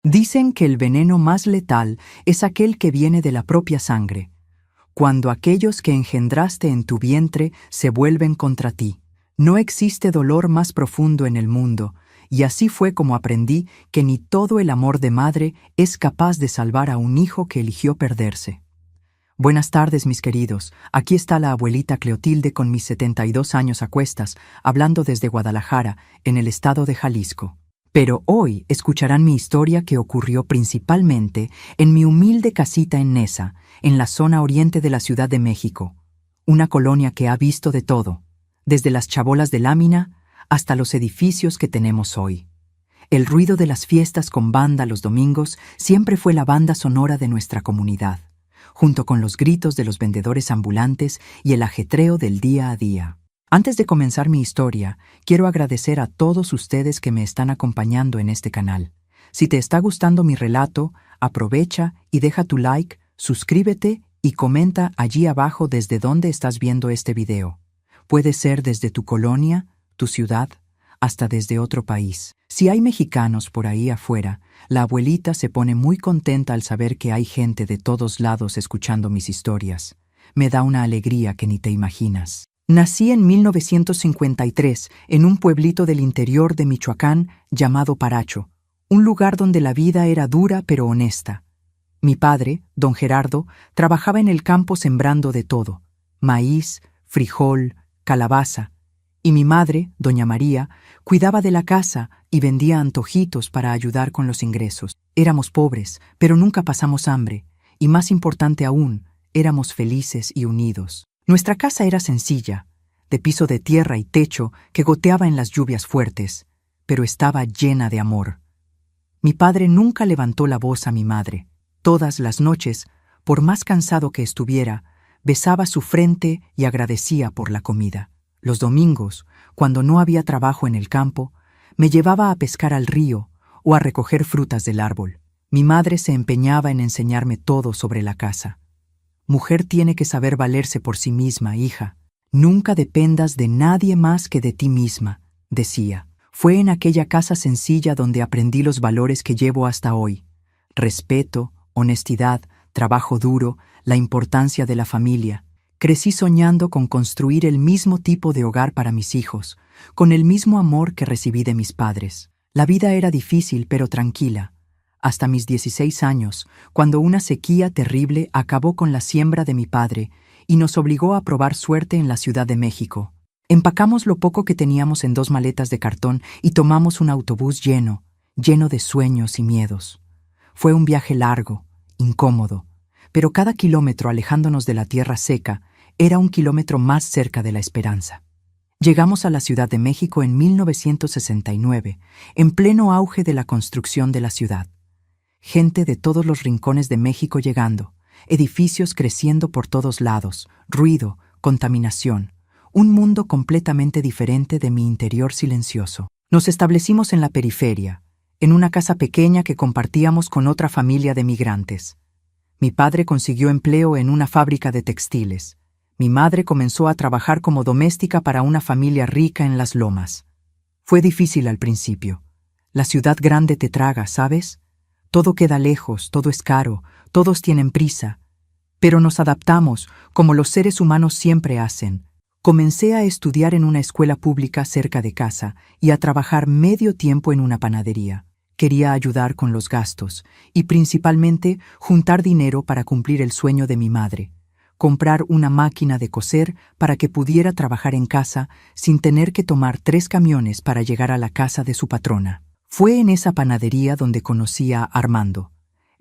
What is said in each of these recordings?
Dicen que el veneno más letal es aquel que viene de la propia sangre, cuando aquellos que engendraste en tu vientre se vuelven contra ti. No existe dolor más profundo en el mundo, y así fue como aprendí que ni todo el amor de madre es capaz de salvar a un hijo que eligió perderse. Buenas tardes, mis queridos. Aquí está la abuelita Cleotilde con mis 72 años a cuestas, hablando desde Guadalajara, en el estado de Jalisco. Pero hoy escucharán mi historia que ocurrió principalmente en mi humilde casita en Neza, en la zona oriente de la Ciudad de México, una colonia que ha visto de todo, desde las chabolas de lámina hasta los edificios que tenemos hoy. El ruido de las fiestas con banda los domingos siempre fue la banda sonora de nuestra comunidad, junto con los gritos de los vendedores ambulantes y el ajetreo del día a día. Antes de comenzar mi historia, quiero agradecer a todos ustedes que me están acompañando en este canal. Si te está gustando mi relato, aprovecha y deja tu like, suscríbete y comenta allí abajo desde dónde estás viendo este video. Puede ser desde tu colonia, tu ciudad, hasta desde otro país. Si hay mexicanos por ahí afuera, la abuelita se pone muy contenta al saber que hay gente de todos lados escuchando mis historias. Me da una alegría que ni te imaginas. Nací en 1953 en un pueblito del interior de Michoacán llamado Paracho, un lugar donde la vida era dura pero honesta. Mi padre, don Gerardo, trabajaba en el campo sembrando de todo: maíz, frijol, calabaza, y mi madre, doña María, cuidaba de la casa y vendía antojitos para ayudar con los ingresos. Éramos pobres, pero nunca pasamos hambre, y más importante aún, éramos felices y unidos. Nuestra casa era sencilla, de piso de tierra y techo que goteaba en las lluvias fuertes, pero estaba llena de amor. Mi padre nunca levantó la voz a mi madre. Todas las noches, por más cansado que estuviera, besaba su frente y agradecía por la comida. Los domingos, cuando no había trabajo en el campo, me llevaba a pescar al río o a recoger frutas del árbol. Mi madre se empeñaba en enseñarme todo sobre la casa. Mujer tiene que saber valerse por sí misma, hija. Nunca dependas de nadie más que de ti misma, decía. Fue en aquella casa sencilla donde aprendí los valores que llevo hasta hoy: respeto, honestidad, trabajo duro, la importancia de la familia. Crecí soñando con construir el mismo tipo de hogar para mis hijos, con el mismo amor que recibí de mis padres. La vida era difícil pero tranquila, hasta mis 16 años, cuando una sequía terrible acabó con la siembra de mi padre y nos obligó a probar suerte en la Ciudad de México. Empacamos lo poco que teníamos en 2 maletas de cartón y tomamos un autobús lleno de sueños y miedos. Fue un viaje largo, incómodo, pero cada kilómetro alejándonos de la tierra seca era un kilómetro más cerca de la esperanza. Llegamos a la Ciudad de México en 1969, en pleno auge de la construcción de la ciudad. Gente de todos los rincones de México llegando, edificios creciendo por todos lados, ruido, contaminación, un mundo completamente diferente de mi interior silencioso. Nos establecimos en la periferia, en una casa pequeña que compartíamos con otra familia de migrantes. Mi padre consiguió empleo en una fábrica de textiles. Mi madre comenzó a trabajar como doméstica para una familia rica en las lomas. Fue difícil al principio. La ciudad grande te traga, ¿sabes? Todo queda lejos, todo es caro, todos tienen prisa. Pero nos adaptamos, como los seres humanos siempre hacen. Comencé a estudiar en una escuela pública cerca de casa y a trabajar medio tiempo en una panadería. Quería ayudar con los gastos y principalmente juntar dinero para cumplir el sueño de mi madre: comprar una máquina de coser para que pudiera trabajar en casa sin tener que tomar 3 camiones para llegar a la casa de su patrona. Fue en esa panadería donde conocí a Armando.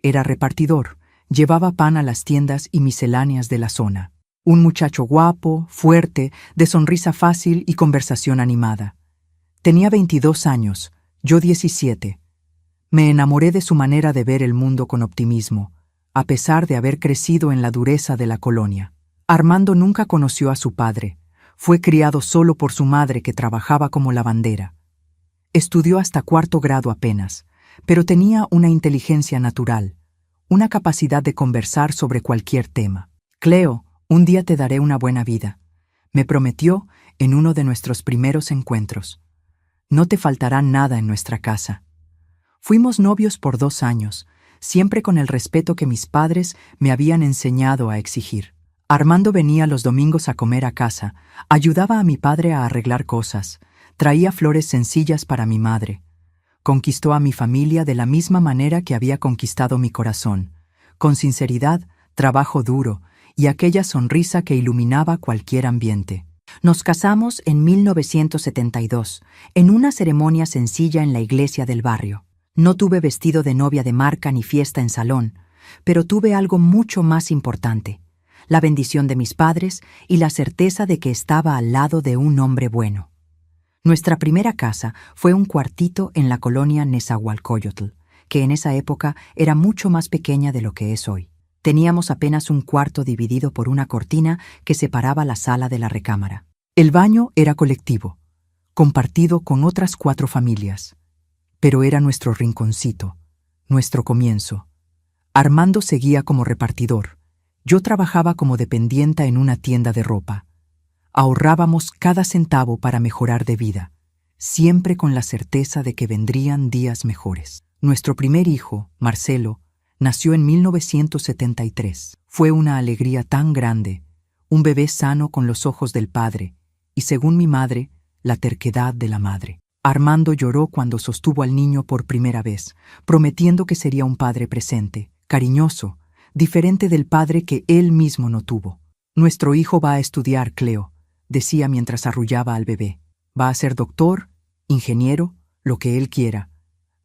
Era repartidor, llevaba pan a las tiendas y misceláneas de la zona. Un muchacho guapo, fuerte, de sonrisa fácil y conversación animada. Tenía 22 años, yo 17. Me enamoré de su manera de ver el mundo con optimismo, a pesar de haber crecido en la dureza de la colonia. Armando nunca conoció a su padre. Fue criado solo por su madre, que trabajaba como lavandera. Estudió hasta 4º grado apenas, pero tenía una inteligencia natural, una capacidad de conversar sobre cualquier tema. Cleo, un día te daré una buena vida, me prometió en uno de nuestros primeros encuentros. No te faltará nada en nuestra casa. Fuimos novios por 2 años, siempre con el respeto que mis padres me habían enseñado a exigir. Armando venía los domingos a comer a casa, ayudaba a mi padre a arreglar cosas, traía flores sencillas para mi madre. Conquistó a mi familia de la misma manera que había conquistado mi corazón, con sinceridad, trabajo duro y aquella sonrisa que iluminaba cualquier ambiente. Nos casamos en 1972, en una ceremonia sencilla en la iglesia del barrio. No tuve vestido de novia de marca ni fiesta en salón, pero tuve algo mucho más importante: la bendición de mis padres y la certeza de que estaba al lado de un hombre bueno. Nuestra primera casa fue un cuartito en la colonia Nezahualcóyotl, que en esa época era mucho más pequeña de lo que es hoy. Teníamos apenas un cuarto dividido por una cortina que separaba la sala de la recámara. El baño era colectivo, compartido con otras 4 familias, pero era nuestro rinconcito, nuestro comienzo. Armando seguía como repartidor. Yo trabajaba como dependienta en una tienda de ropa. Ahorrábamos cada centavo para mejorar de vida, siempre con la certeza de que vendrían días mejores. Nuestro primer hijo, Marcelo, nació en 1973. Fue una alegría tan grande, un bebé sano con los ojos del padre, y según mi madre, la terquedad de la madre. Armando lloró cuando sostuvo al niño por primera vez, prometiendo que sería un padre presente, cariñoso, diferente del padre que él mismo no tuvo. Nuestro hijo va a estudiar, Cleo, decía mientras arrullaba al bebé. Va a ser doctor, ingeniero, lo que él quiera.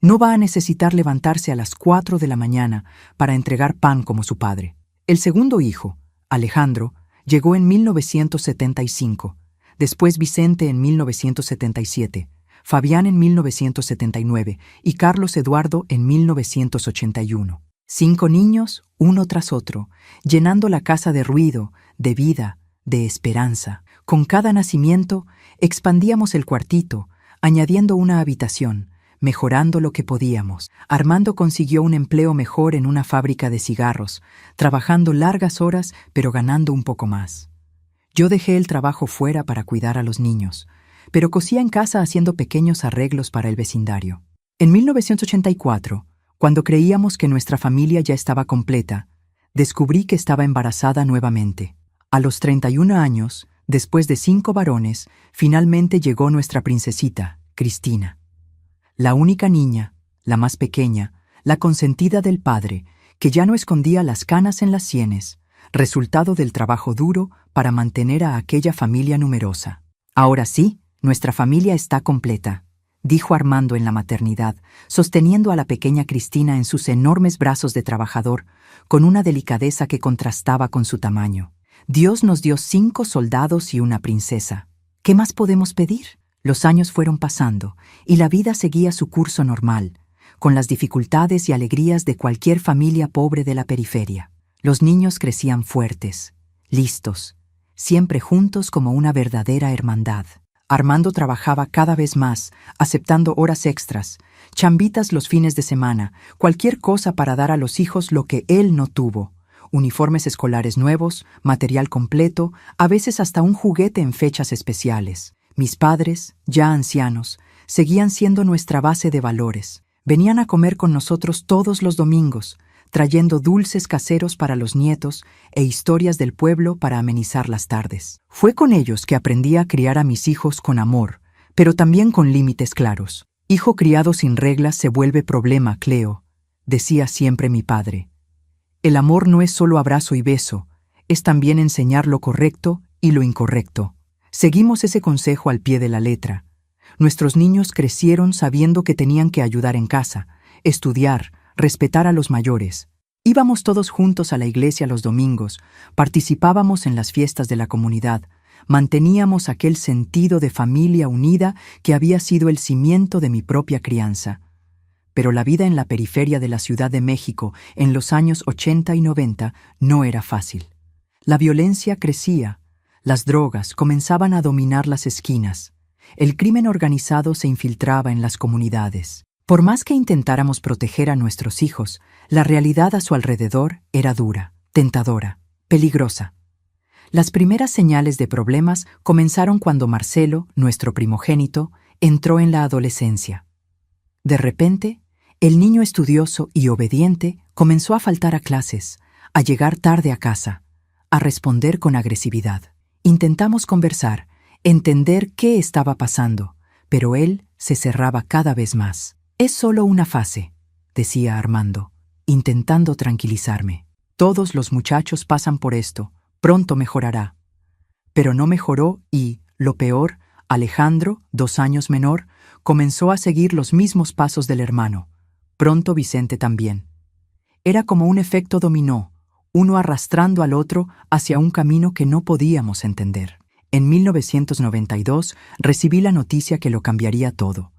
No va a necesitar levantarse a las 4 de la mañana para entregar pan como su padre. El segundo hijo, Alejandro, llegó en 1975, después Vicente en 1977, Fabián en 1979 y Carlos Eduardo en 1981. 5 niños, uno tras otro, llenando la casa de ruido, de vida, de esperanza. Con cada nacimiento, expandíamos el cuartito, añadiendo una habitación, mejorando lo que podíamos. Armando consiguió un empleo mejor en una fábrica de cigarros, trabajando largas horas, pero ganando un poco más. Yo dejé el trabajo fuera para cuidar a los niños, pero cosía en casa haciendo pequeños arreglos para el vecindario. En 1984, cuando creíamos que nuestra familia ya estaba completa, descubrí que estaba embarazada nuevamente. A los 31 años, después de 5 varones, finalmente llegó nuestra princesita, Cristina. La única niña, la más pequeña, la consentida del padre, que ya no escondía las canas en las sienes, resultado del trabajo duro para mantener a aquella familia numerosa. Ahora sí, nuestra familia está completa, dijo Armando en la maternidad, sosteniendo a la pequeña Cristina en sus enormes brazos de trabajador, con una delicadeza que contrastaba con su tamaño. Dios nos dio 5 soldados y una princesa. ¿Qué más podemos pedir? Los años fueron pasando y la vida seguía su curso normal, con las dificultades y alegrías de cualquier familia pobre de la periferia. Los niños crecían fuertes, listos, siempre juntos como una verdadera hermandad. Armando trabajaba cada vez más, aceptando horas extras, chambitas los fines de semana, cualquier cosa para dar a los hijos lo que él no tuvo. Uniformes escolares nuevos, material completo, a veces hasta un juguete en fechas especiales. Mis padres, ya ancianos, seguían siendo nuestra base de valores. Venían a comer con nosotros todos los domingos, trayendo dulces caseros para los nietos e historias del pueblo para amenizar las tardes. Fue con ellos que aprendí a criar a mis hijos con amor, pero también con límites claros. Hijo criado sin reglas se vuelve problema, Cleo, decía siempre mi padre. El amor no es solo abrazo y beso, es también enseñar lo correcto y lo incorrecto. Seguimos ese consejo al pie de la letra. Nuestros niños crecieron sabiendo que tenían que ayudar en casa, estudiar, respetar a los mayores. Íbamos todos juntos a la iglesia los domingos, participábamos en las fiestas de la comunidad, manteníamos aquel sentido de familia unida que había sido el cimiento de mi propia crianza. Pero la vida en la periferia de la Ciudad de México en los años 80 y 90 no era fácil. La violencia crecía, las drogas comenzaban a dominar las esquinas, el crimen organizado se infiltraba en las comunidades. Por más que intentáramos proteger a nuestros hijos, la realidad a su alrededor era dura, tentadora, peligrosa. Las primeras señales de problemas comenzaron cuando Marcelo, nuestro primogénito, entró en la adolescencia. De repente, El niño estudioso y obediente comenzó a faltar a clases, a llegar tarde a casa, a responder con agresividad. Intentamos conversar, entender qué estaba pasando, pero él se cerraba cada vez más. «Es solo una fase», decía Armando, intentando tranquilizarme. «Todos los muchachos pasan por esto, pronto mejorará». Pero no mejoró y, lo peor, Alejandro, 2 años menor, comenzó a seguir los mismos pasos del hermano. Pronto Vicente también. Era como un efecto dominó, uno arrastrando al otro hacia un camino que no podíamos entender. En 1992 recibí la noticia que lo cambiaría todo.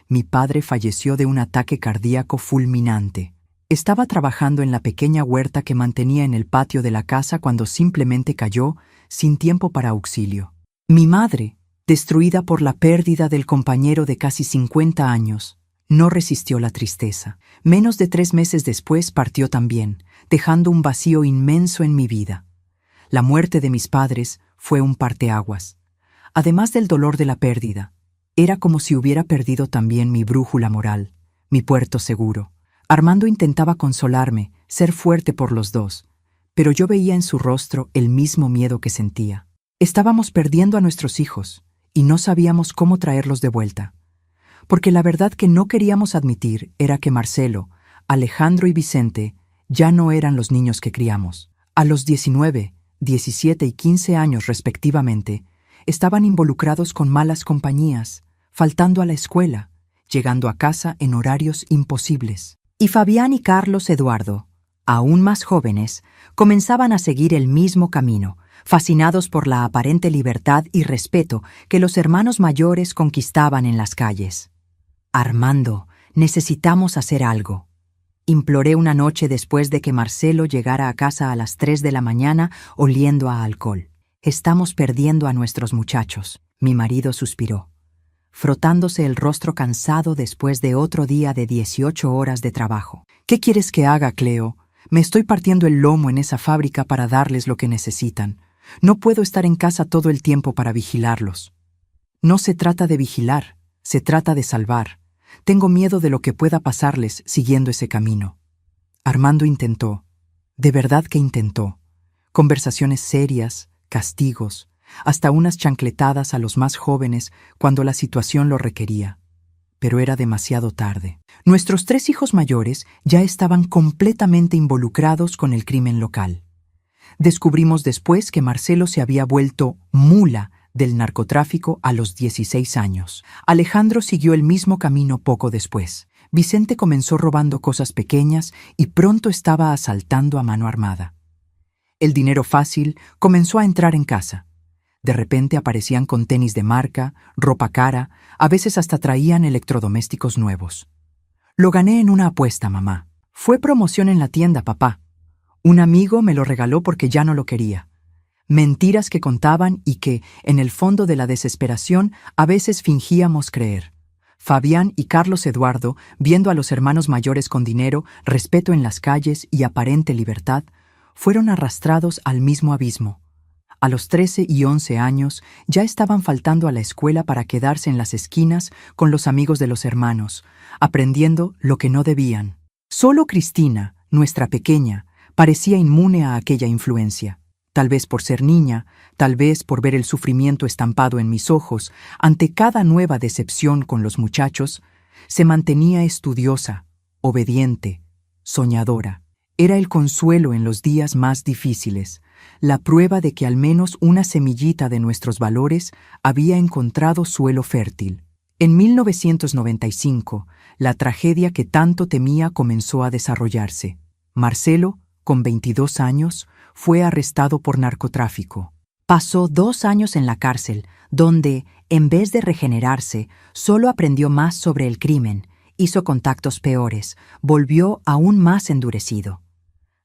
Mi padre falleció de un ataque cardíaco fulminante. Estaba trabajando en la pequeña huerta que mantenía en el patio de la casa cuando simplemente cayó, sin tiempo para auxilio. Mi madre, destruida por la pérdida del compañero de casi 50 años, no resistió la tristeza. Menos de 3 meses después partió también, dejando un vacío inmenso en mi vida. La muerte de mis padres fue un parteaguas. Además del dolor de la pérdida, era como si hubiera perdido también mi brújula moral, mi puerto seguro. Armando intentaba consolarme, ser fuerte por los dos, pero yo veía en su rostro el mismo miedo que sentía. Estábamos perdiendo a nuestros hijos, y no sabíamos cómo traerlos de vuelta. Porque la verdad que no queríamos admitir era que Marcelo, Alejandro y Vicente ya no eran los niños que criamos. A los 19, 17 y 15 años respectivamente, estaban involucrados con malas compañías, faltando a la escuela, llegando a casa en horarios imposibles. Y Fabián y Carlos Eduardo, aún más jóvenes, comenzaban a seguir el mismo camino, fascinados por la aparente libertad y respeto que los hermanos mayores conquistaban en las calles. «Armando, necesitamos hacer algo», imploré una noche después de que Marcelo llegara a casa a las 3 de la mañana oliendo a alcohol. «Estamos perdiendo a nuestros muchachos», mi marido suspiró, frotándose el rostro cansado después de otro día de 18 horas de trabajo. «¿Qué quieres que haga, Cleo? Me estoy partiendo el lomo en esa fábrica para darles lo que necesitan. No puedo estar en casa todo el tiempo para vigilarlos». «No se trata de vigilar, se trata de salvar. Tengo miedo de lo que pueda pasarles siguiendo ese camino». Armando intentó, de verdad que intentó. Conversaciones serias, castigos, hasta unas chancletadas a los más jóvenes cuando la situación lo requería. Pero era demasiado tarde. Nuestros 3 hijos mayores ya estaban completamente involucrados con el crimen local. Descubrimos después que Marcelo se había vuelto mula del narcotráfico a los 16 años. Alejandro siguió el mismo camino poco después. Vicente comenzó robando cosas pequeñas y pronto estaba asaltando a mano armada. El dinero fácil comenzó a entrar en casa. De repente aparecían con tenis de marca, ropa cara, a veces hasta traían electrodomésticos nuevos. «Lo gané en una apuesta, mamá. Fue promoción en la tienda, papá. Un amigo me lo regaló porque ya no lo quería». Mentiras que contaban y que, en el fondo de la desesperación, a veces fingíamos creer. Fabián y Carlos Eduardo, viendo a los hermanos mayores con dinero, respeto en las calles y aparente libertad, fueron arrastrados al mismo abismo. A los 13 y 11 años ya estaban faltando a la escuela para quedarse en las esquinas con los amigos de los hermanos, aprendiendo lo que no debían. Solo Cristina, nuestra pequeña, parecía inmune a aquella influencia. Tal vez por ser niña, tal vez por ver el sufrimiento estampado en mis ojos, ante cada nueva decepción con los muchachos, se mantenía estudiosa, obediente, soñadora. Era el consuelo en los días más difíciles, la prueba de que al menos una semillita de nuestros valores había encontrado suelo fértil. En 1995, la tragedia que tanto temía comenzó a desarrollarse. Marcelo, con 22 años, fue arrestado por narcotráfico. Pasó 2 años en la cárcel, donde, en vez de regenerarse, solo aprendió más sobre el crimen, hizo contactos peores, volvió aún más endurecido.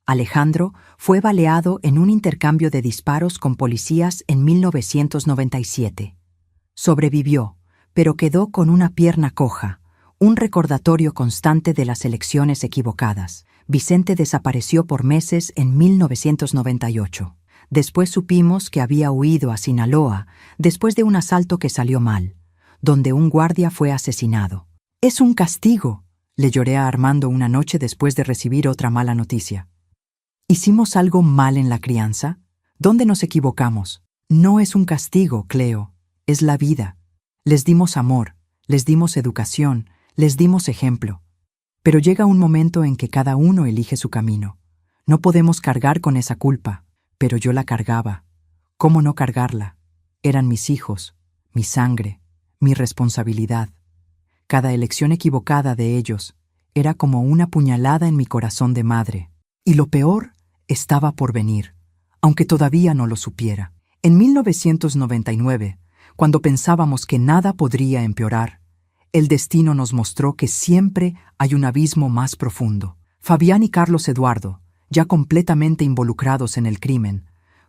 Alejandro fue baleado en un intercambio de disparos con policías en 1997. Sobrevivió, pero quedó con una pierna coja, un recordatorio constante de las elecciones equivocadas. Vicente desapareció por meses en 1998. Después supimos que había huido a Sinaloa después de un asalto que salió mal, donde un guardia fue asesinado. «Es un castigo», Le lloré a Armando una noche después de recibir otra mala noticia. ¿Hicimos algo mal en la crianza? ¿Dónde nos equivocamos? No es un castigo, Cleo, es la vida. Les dimos amor, les dimos educación, les dimos ejemplo. Pero llega un momento en que cada uno elige su camino. No podemos cargar con esa culpa, pero yo la cargaba. ¿Cómo no cargarla? Eran mis hijos, mi sangre, mi responsabilidad. Cada elección equivocada de ellos era como una puñalada en mi corazón de madre. Y lo peor estaba por venir, aunque todavía no lo supiera. En 1999, cuando pensábamos que nada podría empeorar, el destino nos mostró que siempre hay un abismo más profundo. Fabián y Carlos Eduardo, ya completamente involucrados en el crimen,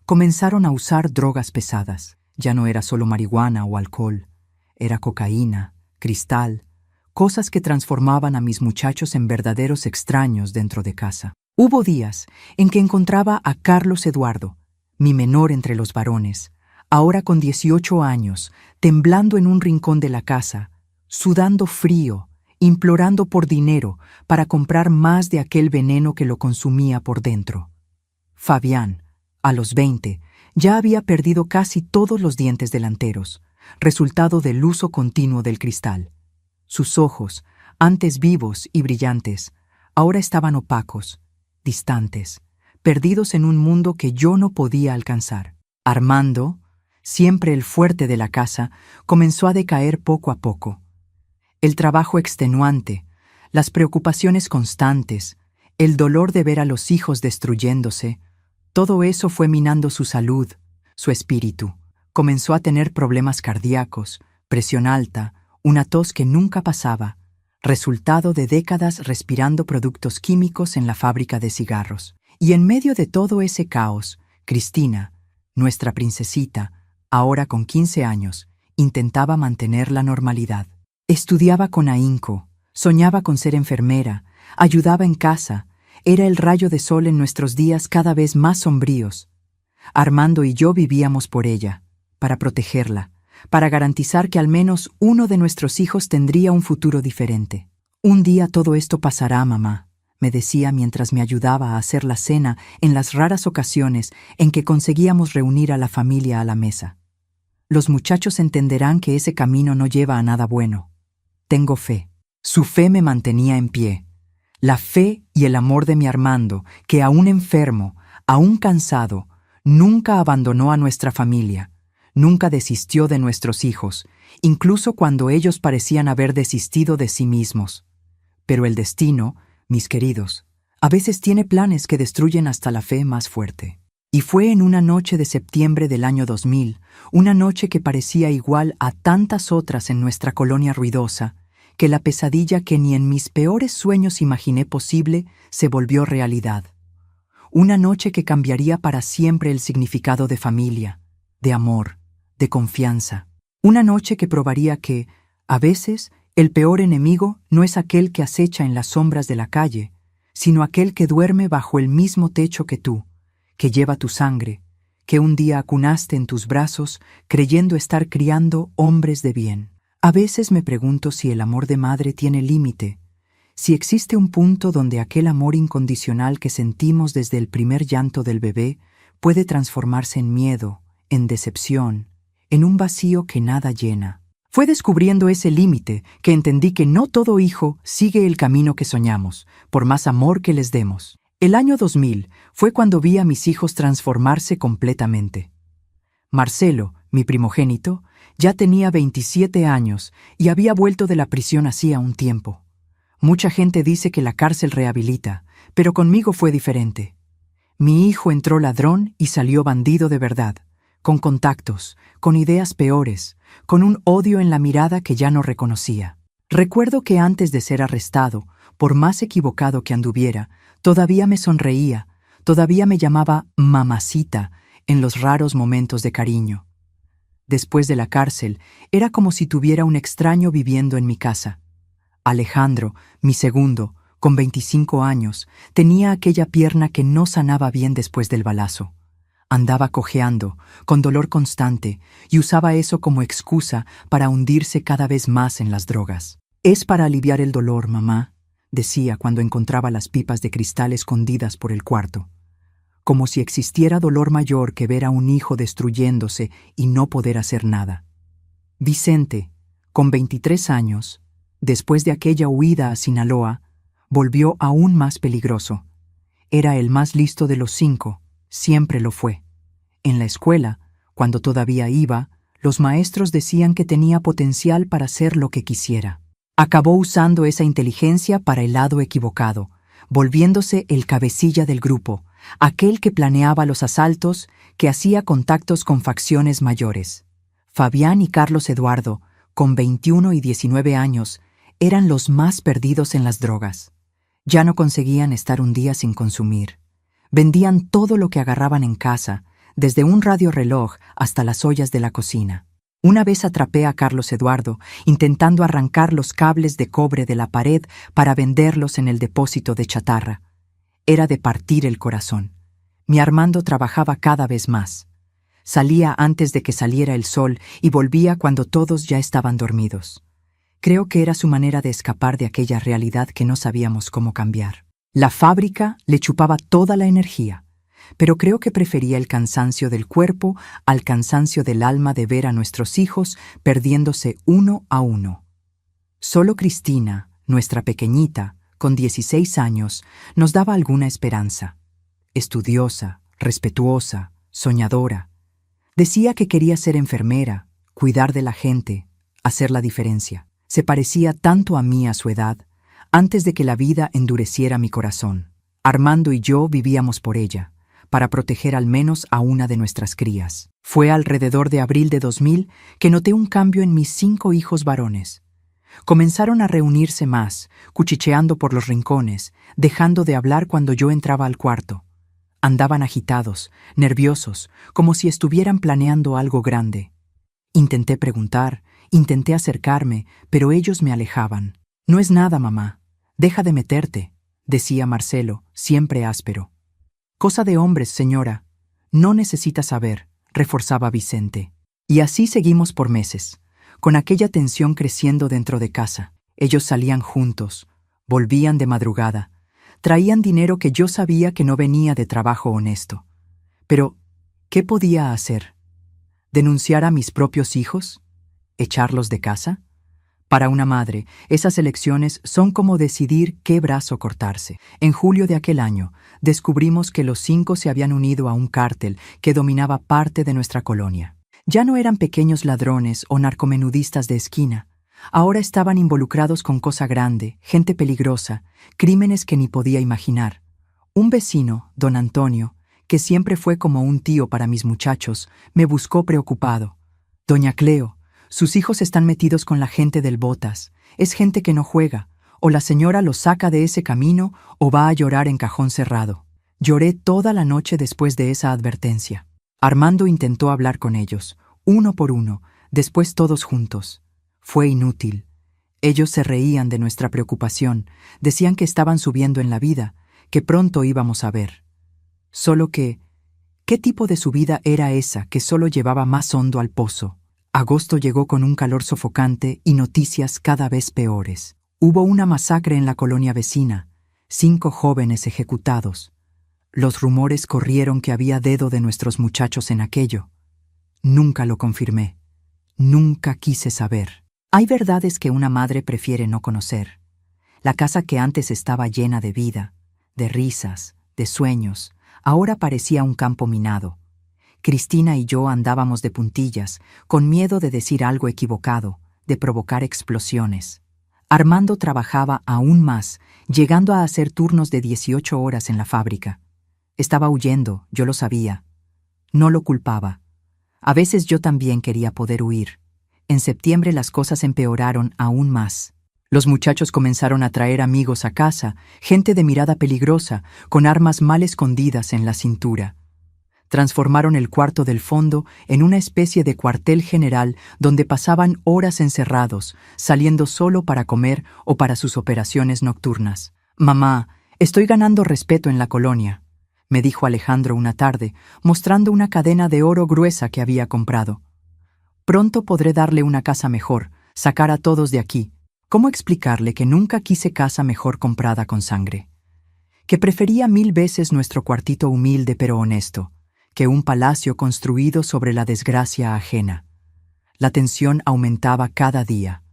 comenzaron a usar drogas pesadas. Ya no era solo marihuana o alcohol, era cocaína, cristal, cosas que transformaban a mis muchachos en verdaderos extraños dentro de casa. Hubo días en que encontraba a Carlos Eduardo, mi menor entre los varones, ahora con 18 años, temblando en un rincón de la casa, sudando frío, implorando por dinero para comprar más de aquel veneno que lo consumía por dentro. Fabián, a los 20, ya había perdido casi todos los dientes delanteros, resultado del uso continuo del cristal. Sus ojos, antes vivos y brillantes, ahora estaban opacos, distantes, perdidos en un mundo que yo no podía alcanzar. Armando, siempre el fuerte de la casa, comenzó a decaer poco a poco. El trabajo extenuante, las preocupaciones constantes, el dolor de ver a los hijos destruyéndose, todo eso fue minando su salud, su espíritu. Comenzó a tener problemas cardíacos, presión alta, una tos que nunca pasaba, resultado de décadas respirando productos químicos en la fábrica de cigarros. Y en medio de todo ese caos, Cristina, nuestra princesita, ahora con 15 años, intentaba mantener la normalidad. Estudiaba con ahínco, soñaba con ser enfermera, ayudaba en casa, era el rayo de sol en nuestros días cada vez más sombríos. Armando y yo vivíamos por ella, para protegerla, para garantizar que al menos uno de nuestros hijos tendría un futuro diferente. Un día todo esto pasará, mamá, me decía mientras me ayudaba a hacer la cena en las raras ocasiones en que conseguíamos reunir a la familia a la mesa. Los muchachos entenderán que ese camino no lleva a nada bueno. Tengo fe. Su fe me mantenía en pie. La fe y el amor de mi Armando, que aún enfermo, aún cansado, nunca abandonó a nuestra familia, nunca desistió de nuestros hijos, incluso cuando ellos parecían haber desistido de sí mismos. Pero el destino, mis queridos, a veces tiene planes que destruyen hasta la fe más fuerte. Y fue en una noche de septiembre del año 2000, una noche que parecía igual a tantas otras en nuestra colonia ruidosa, que la pesadilla que ni en mis peores sueños imaginé posible se volvió realidad. Una noche que cambiaría para siempre el significado de familia, de amor, de confianza. Una noche que probaría que, a veces, el peor enemigo no es aquel que acecha en las sombras de la calle, sino aquel que duerme bajo el mismo techo que tú, que lleva tu sangre, que un día acunaste en tus brazos creyendo estar criando hombres de bien. A veces me pregunto si el amor de madre tiene límite, si existe un punto donde aquel amor incondicional que sentimos desde el primer llanto del bebé puede transformarse en miedo, en decepción, en un vacío que nada llena. Fue descubriendo ese límite que entendí que no todo hijo sigue el camino que soñamos, por más amor que les demos. El año 2000 fue cuando vi a mis hijos transformarse completamente. Marcelo, mi primogénito, ya tenía 27 años y había vuelto de la prisión hacía un tiempo. Mucha gente dice que la cárcel rehabilita, pero conmigo fue diferente. Mi hijo entró ladrón y salió bandido de verdad, con contactos, con ideas peores, con un odio en la mirada que ya no reconocía. Recuerdo que antes de ser arrestado, por más equivocado que anduviera, todavía me sonreía, todavía me llamaba mamacita en los raros momentos de cariño. Después de la cárcel, era como si tuviera un extraño viviendo en mi casa. Alejandro, mi segundo, con 25 años, tenía aquella pierna que no sanaba bien después del balazo. Andaba cojeando, con dolor constante, y usaba eso como excusa para hundirse cada vez más en las drogas. «Es para aliviar el dolor, mamá», decía cuando encontraba las pipas de cristal escondidas por el cuarto. Como si existiera dolor mayor que ver a un hijo destruyéndose y no poder hacer nada. Vicente, con 23 años, después de aquella huida a Sinaloa, volvió aún más peligroso. Era el más listo de los 5, siempre lo fue. En la escuela, cuando todavía iba, los maestros decían que tenía potencial para hacer lo que quisiera. Acabó usando esa inteligencia para el lado equivocado, volviéndose el cabecilla del grupo, aquel que planeaba los asaltos, que hacía contactos con facciones mayores. Fabián y Carlos Eduardo, con 21 y 19 años, eran los más perdidos en las drogas. Ya no conseguían estar un día sin consumir. Vendían todo lo que agarraban en casa, desde un radioreloj hasta las ollas de la cocina. Una vez atrapé a Carlos Eduardo intentando arrancar los cables de cobre de la pared para venderlos en el depósito de chatarra. Era de partir el corazón. Mi Armando trabajaba cada vez más. Salía antes de que saliera el sol y volvía cuando todos ya estaban dormidos. Creo que era su manera de escapar de aquella realidad que no sabíamos cómo cambiar. La fábrica le chupaba toda la energía, pero creo que prefería el cansancio del cuerpo al cansancio del alma de ver a nuestros hijos perdiéndose uno a uno. Solo Cristina, nuestra pequeñita, con 16 años, nos daba alguna esperanza. Estudiosa, respetuosa, soñadora. Decía que quería ser enfermera, cuidar de la gente, hacer la diferencia. Se parecía tanto a mí a su edad, antes de que la vida endureciera mi corazón. Armando y yo vivíamos por ella, para proteger al menos a una de nuestras crías. Fue alrededor de abril de 2000 que noté un cambio en mis 5 hijos varones. Comenzaron a reunirse más, cuchicheando por los rincones, dejando de hablar cuando yo entraba al cuarto. Andaban agitados, nerviosos, como si estuvieran planeando algo grande. Intenté preguntar, intenté acercarme, pero ellos me alejaban. «No es nada, mamá. Deja de meterte», decía Marcelo, siempre áspero. «Cosa de hombres, señora. No necesita saber», reforzaba Vicente. Y así seguimos por meses, con aquella tensión creciendo dentro de casa. Ellos salían juntos, volvían de madrugada, traían dinero que yo sabía que no venía de trabajo honesto. Pero, ¿qué podía hacer? ¿Denunciar a mis propios hijos? ¿Echarlos de casa? Para una madre, esas elecciones son como decidir qué brazo cortarse. En julio de aquel año, descubrimos que los 5 se habían unido a un cártel que dominaba parte de nuestra colonia. Ya no eran pequeños ladrones o narcomenudistas de esquina. Ahora estaban involucrados con cosa grande, gente peligrosa, crímenes que ni podía imaginar. Un vecino, don Antonio, que siempre fue como un tío para mis muchachos, me buscó preocupado. «Doña Cleo, sus hijos están metidos con la gente del Botas. Es gente que no juega. O la señora los saca de ese camino o va a llorar en cajón cerrado». Lloré toda la noche después de esa advertencia. Armando intentó hablar con ellos, uno por uno, después todos juntos. Fue inútil. Ellos se reían de nuestra preocupación, decían que estaban subiendo en la vida, que pronto íbamos a ver. Solo que, ¿qué tipo de subida era esa que solo llevaba más hondo al pozo? Agosto llegó con un calor sofocante y noticias cada vez peores. Hubo una masacre en la colonia vecina, 5 jóvenes ejecutados. Los rumores corrieron que había dedo de nuestros muchachos en aquello. Nunca lo confirmé. Nunca quise saber. Hay verdades que una madre prefiere no conocer. La casa que antes estaba llena de vida, de risas, de sueños, ahora parecía un campo minado. Cristina y yo andábamos de puntillas, con miedo de decir algo equivocado, de provocar explosiones. Armando trabajaba aún más, llegando a hacer turnos de 18 horas en la fábrica. Estaba huyendo, yo lo sabía. No lo culpaba. A veces yo también quería poder huir. En septiembre las cosas empeoraron aún más. Los muchachos comenzaron a traer amigos a casa, gente de mirada peligrosa, con armas mal escondidas en la cintura. Transformaron el cuarto del fondo en una especie de cuartel general donde pasaban horas encerrados, saliendo solo para comer o para sus operaciones nocturnas. «Mamá, estoy ganando respeto en la colonia», me dijo Alejandro una tarde, mostrando una cadena de oro gruesa que había comprado. «Pronto podré darle una casa mejor, sacar a todos de aquí. ¿Cómo explicarle que nunca quise casa mejor comprada con sangre? Que prefería 1000 veces nuestro cuartito humilde pero honesto, que un palacio construido sobre la desgracia ajena. La tensión aumentaba cada día.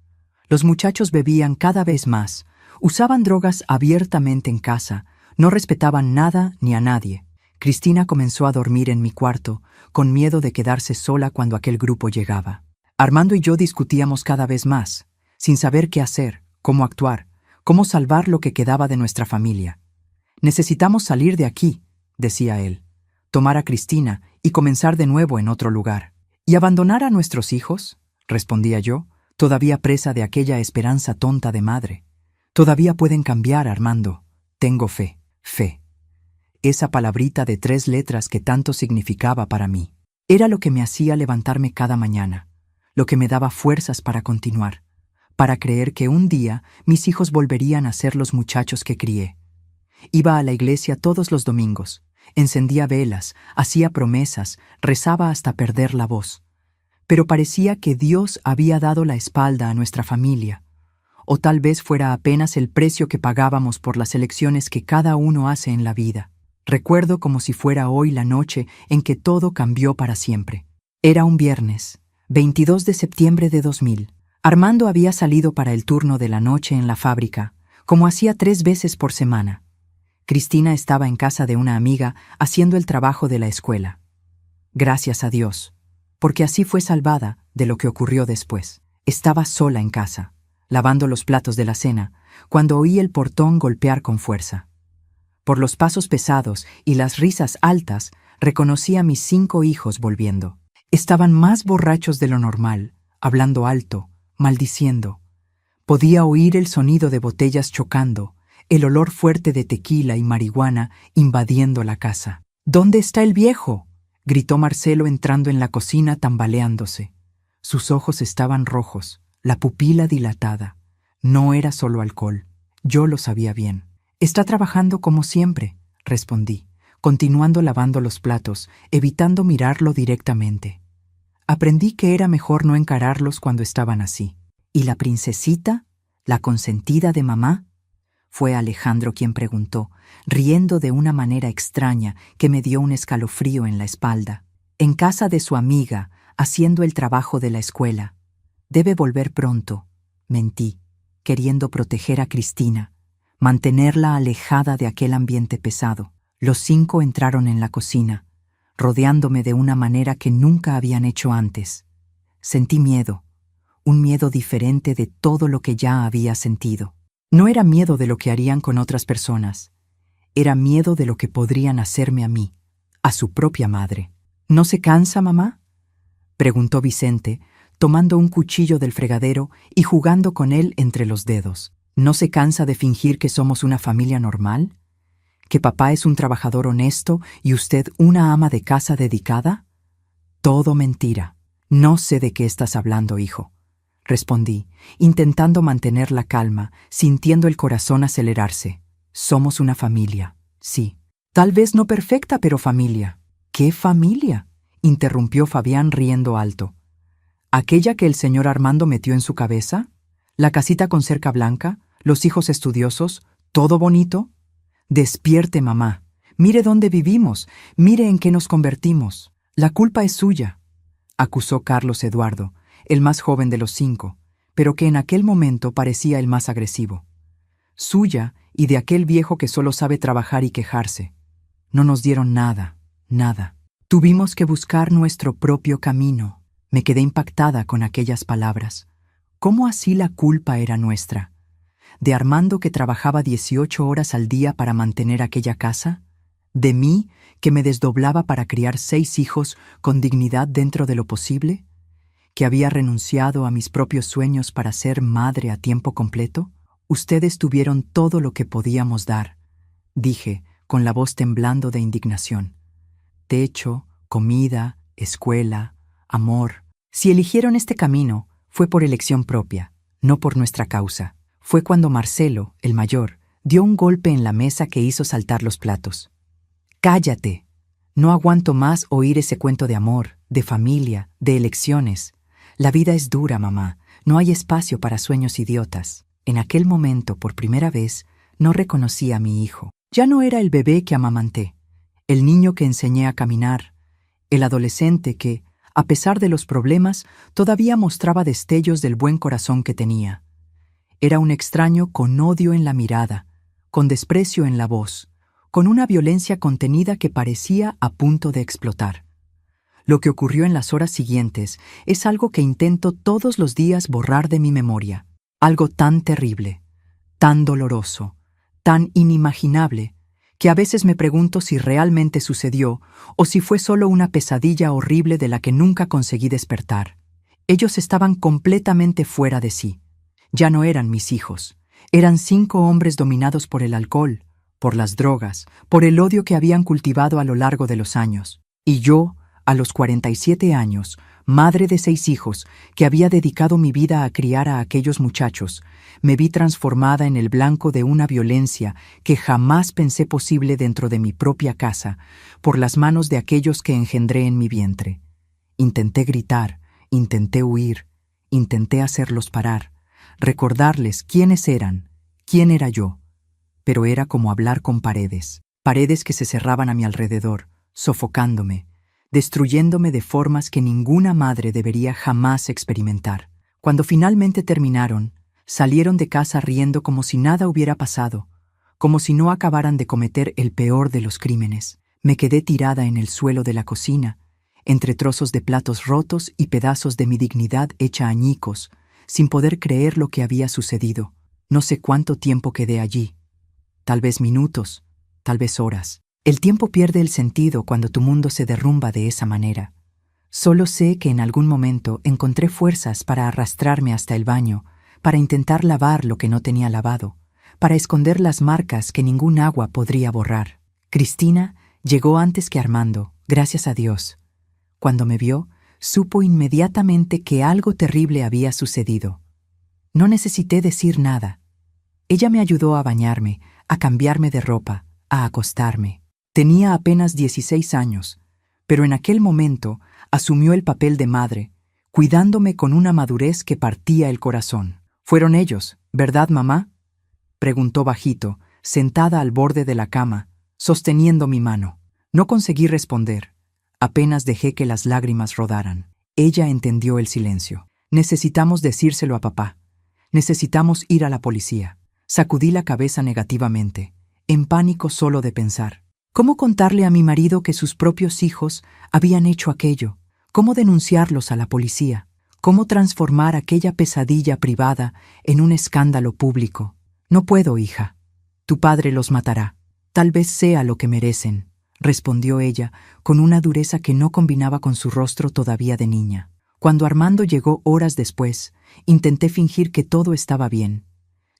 Los muchachos bebían cada vez más, usaban drogas abiertamente en casa, no respetaban nada ni a nadie. Cristina comenzó a dormir en mi cuarto, con miedo de quedarse sola cuando aquel grupo llegaba. Armando y yo discutíamos cada vez más, sin saber qué hacer, cómo actuar, cómo salvar lo que quedaba de nuestra familia. «Necesitamos salir de aquí», decía él, «tomar a Cristina y comenzar de nuevo en otro lugar». «¿Y abandonar a nuestros hijos?», respondía yo, todavía presa de aquella esperanza tonta de madre. «Todavía pueden cambiar, Armando. Tengo fe, fe». Esa palabrita de 3 letras que tanto significaba para mí. Era lo que me hacía levantarme cada mañana, lo que me daba fuerzas para continuar, para creer que un día mis hijos volverían a ser los muchachos que crié. Iba a la iglesia todos los domingos, encendía velas, hacía promesas, rezaba hasta perder la voz. Pero parecía que Dios había dado la espalda a nuestra familia, o tal vez fuera apenas el precio que pagábamos por las elecciones que cada uno hace en la vida. Recuerdo como si fuera hoy la noche en que todo cambió para siempre. Era un viernes, 22 de septiembre de 2000. Armando había salido para el turno de la noche en la fábrica, como hacía 3 veces por semana. Cristina estaba en casa de una amiga haciendo el trabajo de la escuela. Gracias a Dios, porque así fue salvada de lo que ocurrió después. Estaba sola en casa, lavando los platos de la cena, cuando oí el portón golpear con fuerza. Por los pasos pesados y las risas altas, reconocí a mis 5 hijos volviendo. Estaban más borrachos de lo normal, hablando alto, maldiciendo. Podía oír el sonido de botellas chocando, el olor fuerte de tequila y marihuana invadiendo la casa. «¿Dónde está el viejo?», gritó Marcelo entrando en la cocina tambaleándose. Sus ojos estaban rojos, la pupila dilatada. No era solo alcohol, yo lo sabía bien. «Está trabajando como siempre», respondí, continuando lavando los platos, evitando mirarlo directamente. Aprendí que era mejor no encararlos cuando estaban así. «¿Y la princesita? ¿La consentida de mamá?», fue Alejandro quien preguntó, riendo de una manera extraña que me dio un escalofrío en la espalda. «En casa de su amiga, haciendo el trabajo de la escuela. Debe volver pronto», mentí, queriendo proteger a Cristina, mantenerla alejada de aquel ambiente pesado. Los 5 entraron en la cocina, rodeándome de una manera que nunca habían hecho antes. Sentí miedo, un miedo diferente de todo lo que ya había sentido. No era miedo de lo que harían con otras personas, era miedo de lo que podrían hacerme a mí, a su propia madre. «¿No se cansa, mamá?», preguntó Vicente, tomando un cuchillo del fregadero y jugando con él entre los dedos. «¿No se cansa de fingir que somos una familia normal? ¿Que papá es un trabajador honesto y usted una ama de casa dedicada?» «Todo mentira. No sé de qué estás hablando, hijo», respondí, intentando mantener la calma, sintiendo el corazón acelerarse. «Somos una familia, sí. Tal vez no perfecta, pero familia». «¿Qué familia?», interrumpió Fabián riendo alto. «¿Aquella que el señor Armando metió en su cabeza? ¿La casita con cerca blanca? ¿Los hijos estudiosos? ¿Todo bonito? Despierte, mamá. Mire dónde vivimos, mire en qué nos convertimos. La culpa es suya», acusó Carlos Eduardo, el más joven de los 5, pero que en aquel momento parecía el más agresivo. «Suya y de aquel viejo que solo sabe trabajar y quejarse. No nos dieron nada, nada. Tuvimos que buscar nuestro propio camino». Me quedé impactada con aquellas palabras. ¿Cómo así la culpa era nuestra? ¿De Armando, que trabajaba 18 horas al día para mantener aquella casa? ¿De mí, que me desdoblaba para criar 6 hijos con dignidad dentro de lo posible? ¿Que había renunciado a mis propios sueños para ser madre a tiempo completo? «Ustedes tuvieron todo lo que podíamos dar», dije, con la voz temblando de indignación. «Techo, comida, escuela, amor. Si eligieron este camino, fue por elección propia, no por nuestra causa». Fue cuando Marcelo, el mayor, dio un golpe en la mesa que hizo saltar los platos. «Cállate. No aguanto más oír ese cuento de amor, de familia, de elecciones. La vida es dura, mamá. No hay espacio para sueños idiotas». En aquel momento, por primera vez, no reconocí a mi hijo. Ya no era el bebé que amamanté, el niño que enseñé a caminar, el adolescente que, a pesar de los problemas, todavía mostraba destellos del buen corazón que tenía. Era un extraño con odio en la mirada, con desprecio en la voz, con una violencia contenida que parecía a punto de explotar. Lo que ocurrió en las horas siguientes es algo que intento todos los días borrar de mi memoria. Algo tan terrible, tan doloroso, tan inimaginable, que a veces me pregunto si realmente sucedió o si fue solo una pesadilla horrible de la que nunca conseguí despertar. Ellos estaban completamente fuera de sí. Ya no eran mis hijos. Eran 5 hombres dominados por el alcohol, por las drogas, por el odio que habían cultivado a lo largo de los años. Y yo, a los 47 años, madre de 6 hijos, que había dedicado mi vida a criar a aquellos muchachos, me vi transformada en el blanco de una violencia que jamás pensé posible dentro de mi propia casa, por las manos de aquellos que engendré en mi vientre. Intenté gritar, intenté huir, intenté hacerlos parar, recordarles quiénes eran, quién era yo, pero era como hablar con paredes, paredes que se cerraban a mi alrededor, sofocándome, destruyéndome de formas que ninguna madre debería jamás experimentar. Cuando finalmente terminaron, salieron de casa riendo como si nada hubiera pasado, como si no acabaran de cometer el peor de los crímenes. Me quedé tirada en el suelo de la cocina, entre trozos de platos rotos y pedazos de mi dignidad hecha añicos, sin poder creer lo que había sucedido. No sé cuánto tiempo quedé allí. Tal vez minutos, tal vez horas. El tiempo pierde el sentido cuando tu mundo se derrumba de esa manera. Solo sé que en algún momento encontré fuerzas para arrastrarme hasta el baño, para intentar lavar lo que no tenía lavado, para esconder las marcas que ningún agua podría borrar. Cristina llegó antes que Armando, gracias a Dios. Cuando me vio, supo inmediatamente que algo terrible había sucedido. No necesité decir nada. Ella me ayudó a bañarme, a cambiarme de ropa, a acostarme. Tenía apenas 16 años, pero en aquel momento asumió el papel de madre, cuidándome con una madurez que partía el corazón. «Fueron ellos, ¿verdad, mamá?», preguntó bajito, sentada al borde de la cama, sosteniendo mi mano. No conseguí responder. Apenas dejé que las lágrimas rodaran. Ella entendió el silencio. «Necesitamos decírselo a papá. Necesitamos ir a la policía». Sacudí la cabeza negativamente, en pánico solo de pensar. ¿Cómo contarle a mi marido que sus propios hijos habían hecho aquello? ¿Cómo denunciarlos a la policía? ¿Cómo transformar aquella pesadilla privada en un escándalo público? «No puedo, hija. Tu padre los matará. Tal vez sea lo que merecen», respondió ella con una dureza que no combinaba con su rostro todavía de niña. Cuando Armando llegó horas después, intenté fingir que todo estaba bien.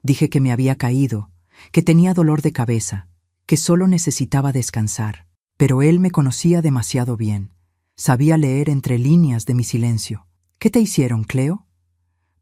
Dije que me había caído, que tenía dolor de cabeza, que solo necesitaba descansar. Pero él me conocía demasiado bien. Sabía leer entre líneas de mi silencio. «¿Qué te hicieron, Cleo?»,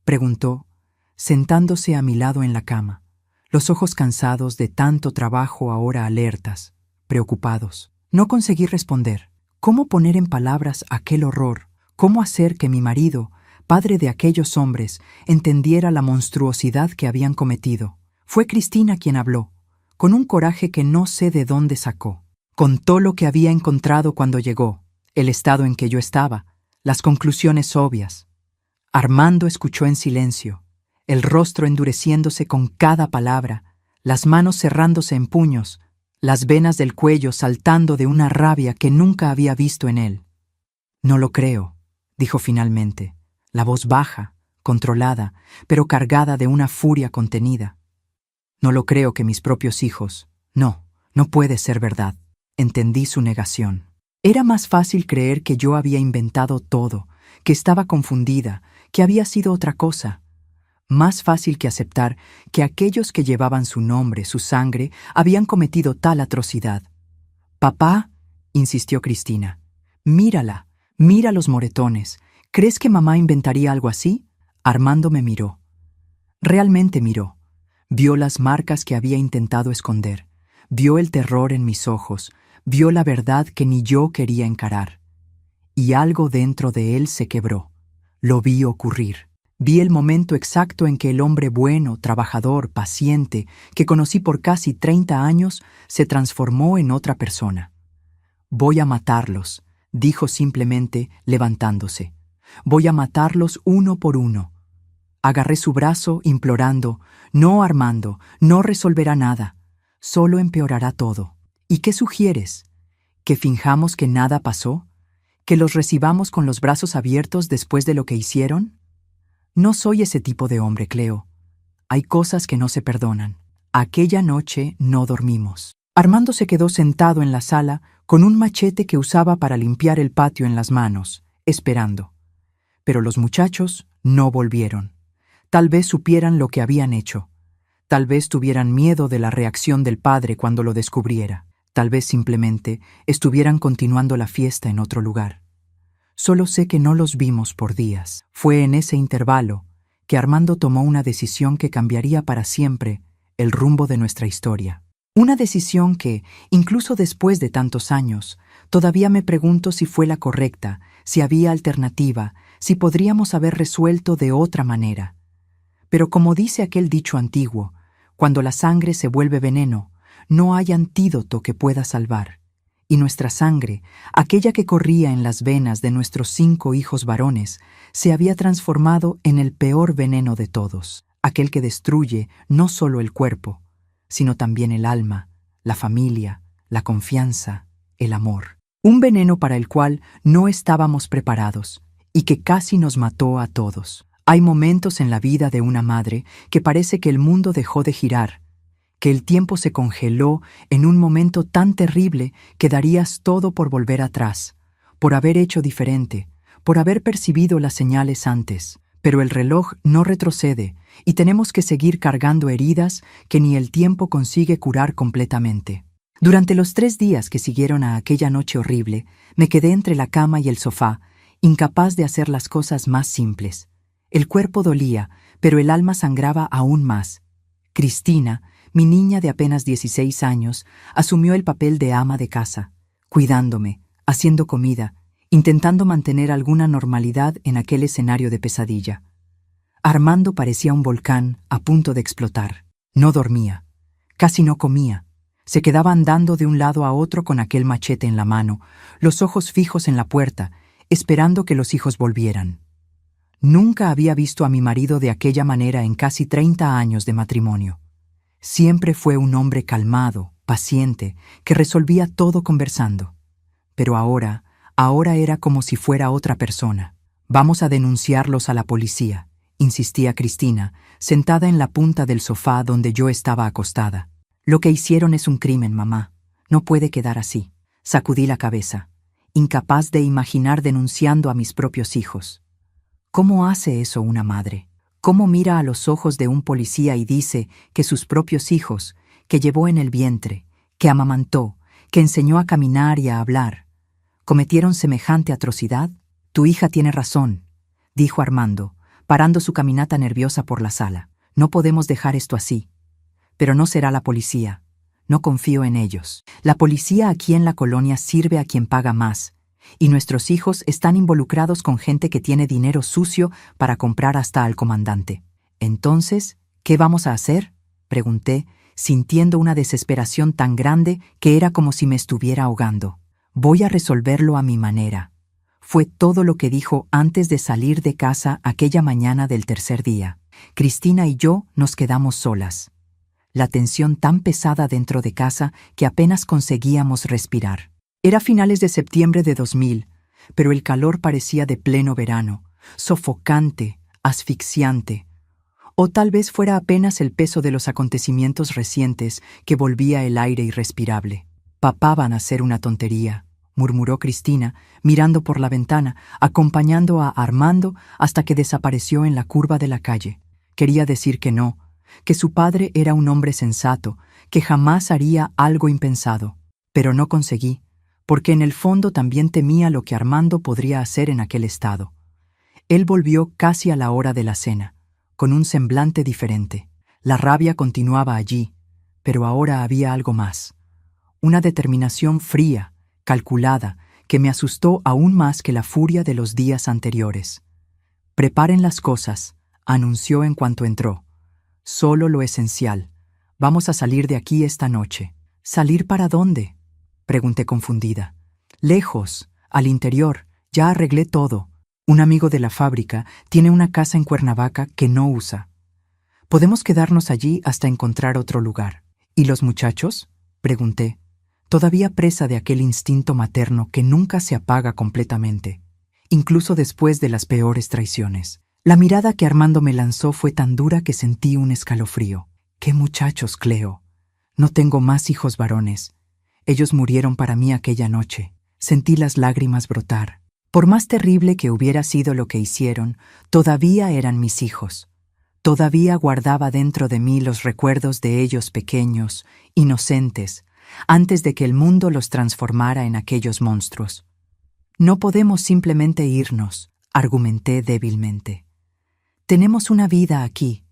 preguntó, sentándose a mi lado en la cama, los ojos cansados de tanto trabajo ahora alertas, preocupados. No conseguí responder. ¿Cómo poner en palabras aquel horror? ¿Cómo hacer que mi marido, padre de aquellos hombres, entendiera la monstruosidad que habían cometido? Fue Cristina quien habló, con un coraje que no sé de dónde sacó. Contó lo que había encontrado cuando llegó, el estado en que yo estaba, las conclusiones obvias. Armando escuchó en silencio, el rostro endureciéndose con cada palabra, las manos cerrándose en puños, las venas del cuello saltando de una rabia que nunca había visto en él. «No lo creo», dijo finalmente, la voz baja, controlada, pero cargada de una furia contenida. «No lo creo que mis propios hijos. No puede ser verdad». Entendí su negación. Era más fácil creer que yo había inventado todo, que estaba confundida, que había sido otra cosa. Más fácil que aceptar que aquellos que llevaban su nombre, su sangre, habían cometido tal atrocidad. «Papá», insistió Cristina, «mírala, mira los moretones. ¿Crees que mamá inventaría algo así?» Armando me miró. Realmente miró. Vio las marcas que había intentado esconder. Vio el terror en mis ojos. Vio la verdad que ni yo quería encarar. Y algo dentro de él se quebró. Lo vi ocurrir. Vi el momento exacto en que el hombre bueno, trabajador, paciente, que conocí por casi 30 años, se transformó en otra persona. «Voy a matarlos», dijo simplemente, levantándose. «Voy a matarlos uno por uno». Agarré su brazo, implorando: «No, Armando, no resolverá nada. Solo empeorará todo». «¿Y qué sugieres? ¿Que finjamos que nada pasó? ¿Que los recibamos con los brazos abiertos después de lo que hicieron?» No soy ese tipo de hombre, Cleo. Hay cosas que no se perdonan. Aquella noche no dormimos. Armando se quedó sentado en la sala con un machete que usaba para limpiar el patio en las manos, esperando. Pero los muchachos no volvieron. Tal vez supieran lo que habían hecho. Tal vez tuvieran miedo de la reacción del padre cuando lo descubriera. Tal vez simplemente estuvieran continuando la fiesta en otro lugar. Solo sé que no los vimos por días. Fue en ese intervalo que Armando tomó una decisión que cambiaría para siempre el rumbo de nuestra historia. Una decisión que, incluso después de tantos años, todavía me pregunto si fue la correcta, si había alternativa, si podríamos haber resuelto de otra manera. Pero como dice aquel dicho antiguo, cuando la sangre se vuelve veneno, no hay antídoto que pueda salvar. Y nuestra sangre, aquella que corría en las venas de nuestros 5 hijos varones, se había transformado en el peor veneno de todos, aquel que destruye no solo el cuerpo, sino también el alma, la familia, la confianza, el amor. Un veneno para el cual no estábamos preparados y que casi nos mató a todos. Hay momentos en la vida de una madre que parece que el mundo dejó de girar, que el tiempo se congeló en un momento tan terrible que darías todo por volver atrás, por haber hecho diferente, por haber percibido las señales antes. Pero el reloj no retrocede y tenemos que seguir cargando heridas que ni el tiempo consigue curar completamente. Durante los 3 días que siguieron a aquella noche horrible, me quedé entre la cama y el sofá, incapaz de hacer las cosas más simples. El cuerpo dolía, pero el alma sangraba aún más. Cristina, mi niña de apenas 16 años, asumió el papel de ama de casa, cuidándome, haciendo comida, intentando mantener alguna normalidad en aquel escenario de pesadilla. Armando parecía un volcán a punto de explotar. No dormía, casi no comía. Se quedaba andando de un lado a otro con aquel machete en la mano, los ojos fijos en la puerta, esperando que los hijos volvieran. Nunca había visto a mi marido de aquella manera en casi 30 años de matrimonio. Siempre fue un hombre calmado, paciente, que resolvía todo conversando. Pero ahora era como si fuera otra persona. «Vamos a denunciarlos a la policía», insistía Cristina, sentada en la punta del sofá donde yo estaba acostada. «Lo que hicieron es un crimen, mamá. No puede quedar así». Sacudí la cabeza, incapaz de imaginar denunciando a mis propios hijos. ¿Cómo hace eso una madre? ¿Cómo mira a los ojos de un policía y dice que sus propios hijos, que llevó en el vientre, que amamantó, que enseñó a caminar y a hablar, cometieron semejante atrocidad? «Tu hija tiene razón», dijo Armando, parando su caminata nerviosa por la sala. «No podemos dejar esto así. Pero no será la policía. No confío en ellos. La policía aquí en la colonia sirve a quien paga más, y nuestros hijos están involucrados con gente que tiene dinero sucio para comprar hasta al comandante». «Entonces, ¿qué vamos a hacer?», pregunté, sintiendo una desesperación tan grande que era como si me estuviera ahogando. «Voy a resolverlo a mi manera», fue todo lo que dijo antes de salir de casa aquella mañana del tercer día. Cristina y yo nos quedamos solas. La tensión tan pesada dentro de casa que apenas conseguíamos respirar. Era finales de septiembre de 2000, pero el calor parecía de pleno verano, sofocante, asfixiante. O tal vez fuera apenas el peso de los acontecimientos recientes que volvía el aire irrespirable. «Papá van a hacer una tontería», murmuró Cristina, mirando por la ventana, acompañando a Armando hasta que desapareció en la curva de la calle. Quería decir que no, que su padre era un hombre sensato, que jamás haría algo impensado. Pero no conseguí, porque en el fondo también temía lo que Armando podría hacer en aquel estado. Él volvió casi a la hora de la cena, con un semblante diferente. La rabia continuaba allí, pero ahora había algo más. Una determinación fría, calculada, que me asustó aún más que la furia de los días anteriores. «Preparen las cosas», anunció en cuanto entró. Solo lo esencial. Vamos a salir de aquí esta noche. ¿Salir para dónde?, pregunté confundida. Lejos, al interior, ya arreglé todo. Un amigo de la fábrica tiene una casa en Cuernavaca que no usa. Podemos quedarnos allí hasta encontrar otro lugar. ¿Y los muchachos?, pregunté, todavía presa de aquel instinto materno que nunca se apaga completamente, incluso después de las peores traiciones. La mirada que Armando me lanzó fue tan dura que sentí un escalofrío. ¿Qué muchachos, Cleo? No tengo más hijos varones. Ellos murieron para mí aquella noche. Sentí las lágrimas brotar. Por más terrible que hubiera sido lo que hicieron, todavía eran mis hijos. Todavía guardaba dentro de mí los recuerdos de ellos pequeños, inocentes, antes de que el mundo los transformara en aquellos monstruos. No podemos simplemente irnos, argumenté débilmente. Tenemos una vida aquí.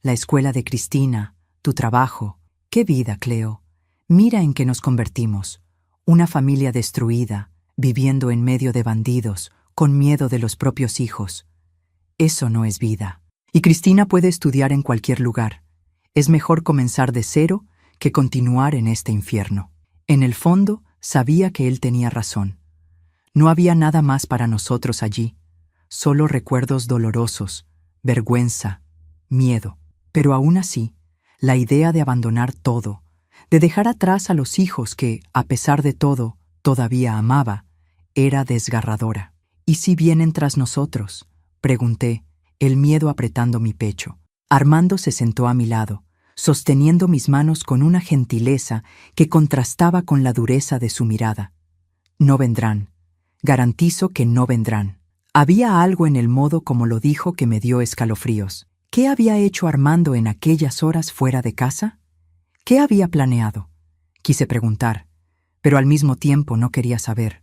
La escuela de Cristina, tu trabajo. ¿Qué vida, Cleo? Mira en qué nos convertimos. Una familia destruida, viviendo en medio de bandidos, con miedo de los propios hijos. Eso no es vida. Y Cristina puede estudiar en cualquier lugar. Es mejor comenzar de cero que continuar en este infierno. En el fondo, sabía que él tenía razón. No había nada más para nosotros allí, solo recuerdos dolorosos, vergüenza, miedo. Pero aún así, la idea de abandonar todo, de dejar atrás a los hijos que, a pesar de todo, todavía amaba, era desgarradora. ¿Y si vienen tras nosotros?, pregunté, el miedo apretando mi pecho. Armando se sentó a mi lado, sosteniendo mis manos con una gentileza que contrastaba con la dureza de su mirada. No vendrán. Garantizo que no vendrán. Había algo en el modo como lo dijo que me dio escalofríos. ¿Qué había hecho Armando en aquellas horas fuera de casa? ¿Qué había planeado? Quise preguntar, pero al mismo tiempo no quería saber.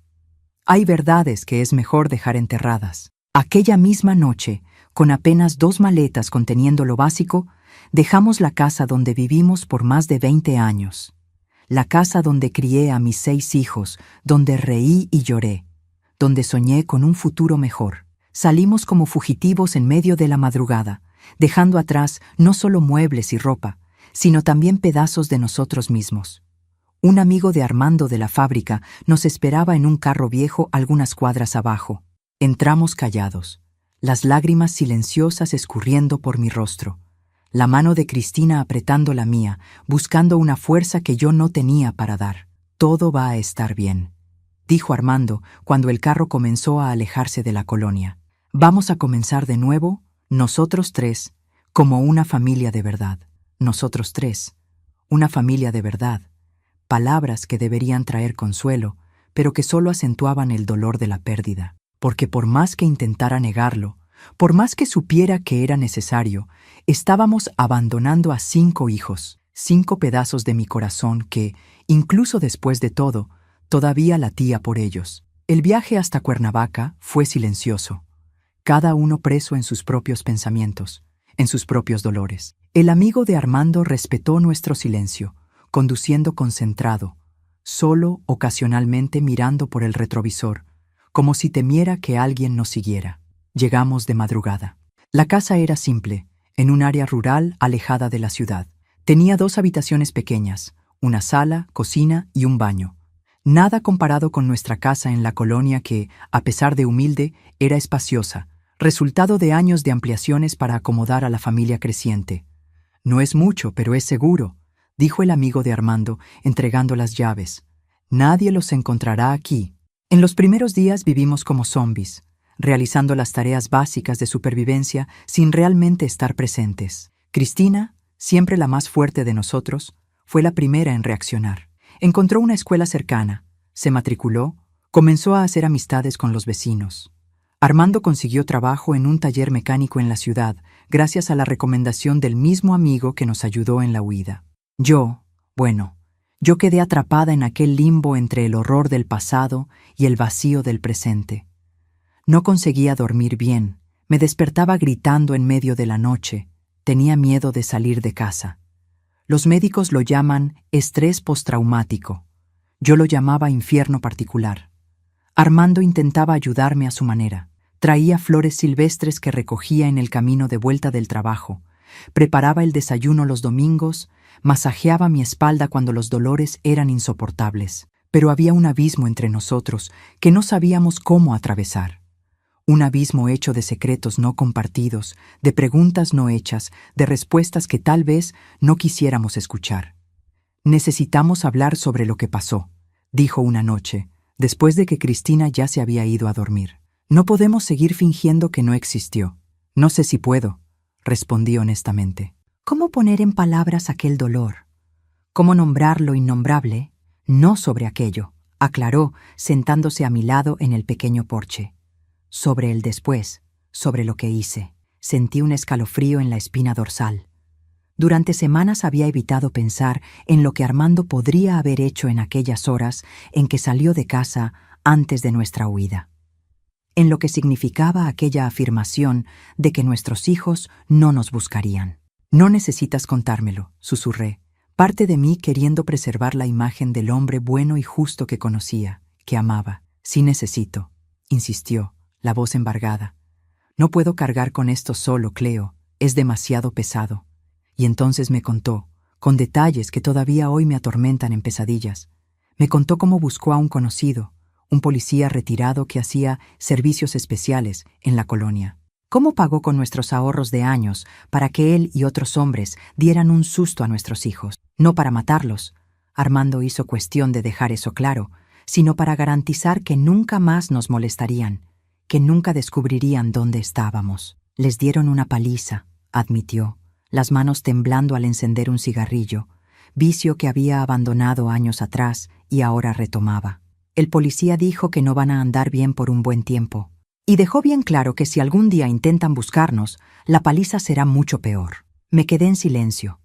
Hay verdades que es mejor dejar enterradas. Aquella misma noche, con apenas 2 maletas conteniendo lo básico, dejamos la casa donde vivimos por más de 20 años. La casa donde crié a mis 6 hijos, donde reí y lloré, donde soñé con un futuro mejor. Salimos como fugitivos en medio de la madrugada, dejando atrás no solo muebles y ropa, sino también pedazos de nosotros mismos. Un amigo de Armando de la fábrica nos esperaba en un carro viejo algunas cuadras abajo. Entramos callados, las lágrimas silenciosas escurriendo por mi rostro, la mano de Cristina apretando la mía, buscando una fuerza que yo no tenía para dar. Todo va a estar bien, dijo Armando cuando el carro comenzó a alejarse de la colonia. Vamos a comenzar de nuevo, nosotros 3, como una familia de verdad. Nosotros 3, una familia de verdad. Palabras que deberían traer consuelo, pero que solo acentuaban el dolor de la pérdida. Porque por más que intentara negarlo, por más que supiera que era necesario, estábamos abandonando a 5 hijos, 5 pedazos de mi corazón que, incluso después de todo, todavía latía por ellos. El viaje hasta Cuernavaca fue silencioso, cada uno preso en sus propios pensamientos, en sus propios dolores. El amigo de Armando respetó nuestro silencio, conduciendo concentrado, solo ocasionalmente mirando por el retrovisor, como si temiera que alguien nos siguiera. Llegamos de madrugada. La casa era simple, en un área rural alejada de la ciudad. Tenía 2 habitaciones pequeñas, una sala, cocina y un baño. Nada comparado con nuestra casa en la colonia que, a pesar de humilde, era espaciosa, resultado de años de ampliaciones para acomodar a la familia creciente. No es mucho, pero es seguro, dijo el amigo de Armando, entregando las llaves. Nadie los encontrará aquí. En los primeros días vivimos como zombies, realizando las tareas básicas de supervivencia sin realmente estar presentes. Cristina, siempre la más fuerte de nosotros, fue la primera en reaccionar. Encontró una escuela cercana, se matriculó, comenzó a hacer amistades con los vecinos. Armando consiguió trabajo en un taller mecánico en la ciudad, gracias a la recomendación del mismo amigo que nos ayudó en la huida. Yo quedé atrapada en aquel limbo entre el horror del pasado y el vacío del presente. No conseguía dormir bien, me despertaba gritando en medio de la noche, tenía miedo de salir de casa. Los médicos lo llaman estrés postraumático. Yo lo llamaba infierno particular. Armando intentaba ayudarme a su manera. Traía flores silvestres que recogía en el camino de vuelta del trabajo. Preparaba el desayuno los domingos, masajeaba mi espalda cuando los dolores eran insoportables. Pero había un abismo entre nosotros que no sabíamos cómo atravesar. Un abismo hecho de secretos no compartidos, de preguntas no hechas, de respuestas que tal vez no quisiéramos escuchar. «Necesitamos hablar sobre lo que pasó», dijo una noche, después de que Cristina ya se había ido a dormir. «No podemos seguir fingiendo que no existió». «No sé si puedo», respondí honestamente. ¿Cómo poner en palabras aquel dolor? ¿Cómo nombrar lo innombrable? No sobre aquello, aclaró, sentándose a mi lado en el pequeño porche. Sobre el después, sobre lo que hice. Sentí un escalofrío en la espina dorsal. Durante semanas había evitado pensar en lo que Armando podría haber hecho en aquellas horas en que salió de casa antes de nuestra huida. En lo que significaba aquella afirmación de que nuestros hijos no nos buscarían. «No necesitas contármelo», susurré, parte de mí queriendo preservar la imagen del hombre bueno y justo que conocía, que amaba. «Sí necesito», insistió, la voz embargada. «No puedo cargar con esto solo, Cleo, es demasiado pesado». Y entonces me contó, con detalles que todavía hoy me atormentan en pesadillas. Me contó cómo buscó a un conocido, un policía retirado que hacía servicios especiales en la colonia. Cómo pagó con nuestros ahorros de años para que él y otros hombres dieran un susto a nuestros hijos. No para matarlos, Armando hizo cuestión de dejar eso claro, sino para garantizar que nunca más nos molestarían, que nunca descubrirían dónde estábamos. Les dieron una paliza, admitió, las manos temblando al encender un cigarrillo, vicio que había abandonado años atrás y ahora retomaba. El policía dijo que no van a andar bien por un buen tiempo, y dejó bien claro que si algún día intentan buscarnos, la paliza será mucho peor. Me quedé en silencio,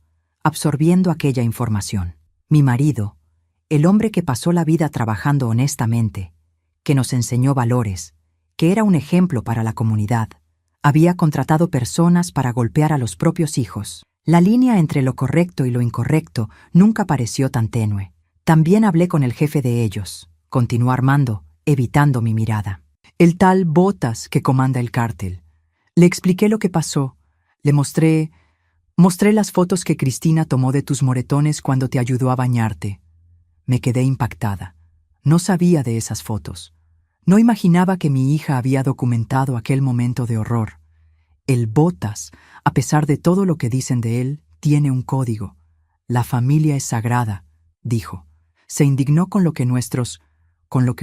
absorbiendo aquella información. Mi marido, el hombre que pasó la vida trabajando honestamente, que nos enseñó valores, que era un ejemplo para la comunidad, había contratado personas para golpear a los propios hijos. La línea entre lo correcto y lo incorrecto nunca pareció tan tenue. También hablé con el jefe de ellos, continuó Armando, evitando mi mirada. El tal Botas que comanda el cártel. Le expliqué lo que pasó. Le mostré las fotos que Cristina tomó de tus moretones cuando te ayudó a bañarte. Me quedé impactada. No sabía de esas fotos. No imaginaba que mi hija había documentado aquel momento de horror. El Botas, a pesar de todo lo que dicen de él, tiene un código. La familia es sagrada, dijo. Se indignó con lo que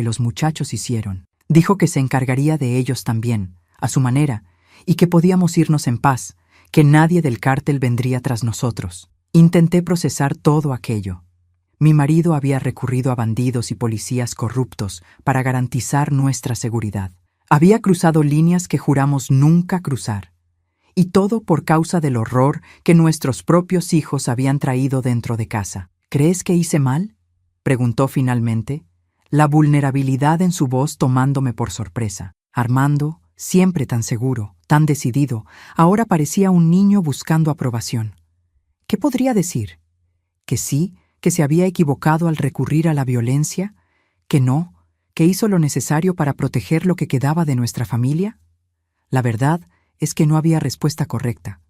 los muchachos hicieron. Dijo que se encargaría de ellos también, a su manera, y que podíamos irnos en paz, que nadie del cártel vendría tras nosotros. Intenté procesar todo aquello. Mi marido había recurrido a bandidos y policías corruptos para garantizar nuestra seguridad. Había cruzado líneas que juramos nunca cruzar. Y todo por causa del horror que nuestros propios hijos habían traído dentro de casa. ¿Crees que hice mal?, preguntó finalmente, la vulnerabilidad en su voz tomándome por sorpresa. Armando, siempre tan seguro, tan decidido, ahora parecía un niño buscando aprobación. ¿Qué podría decir? ¿Que sí, que se había equivocado al recurrir a la violencia? ¿Que no, que hizo lo necesario para proteger lo que quedaba de nuestra familia? La verdad es que no había respuesta correcta.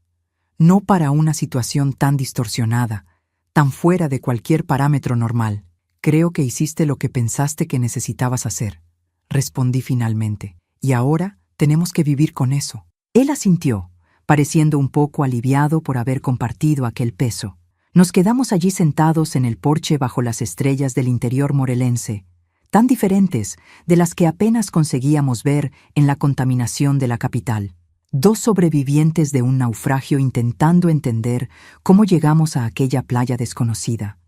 No para una situación tan distorsionada, tan fuera de cualquier parámetro normal. Creo que hiciste lo que pensaste que necesitabas hacer, respondí finalmente, y ahora tenemos que vivir con eso. Él asintió, pareciendo un poco aliviado por haber compartido aquel peso. Nos quedamos allí sentados en el porche bajo las estrellas del interior morelense, tan diferentes de las que apenas conseguíamos ver en la contaminación de la capital. Dos sobrevivientes de un naufragio intentando entender cómo llegamos a aquella playa desconocida.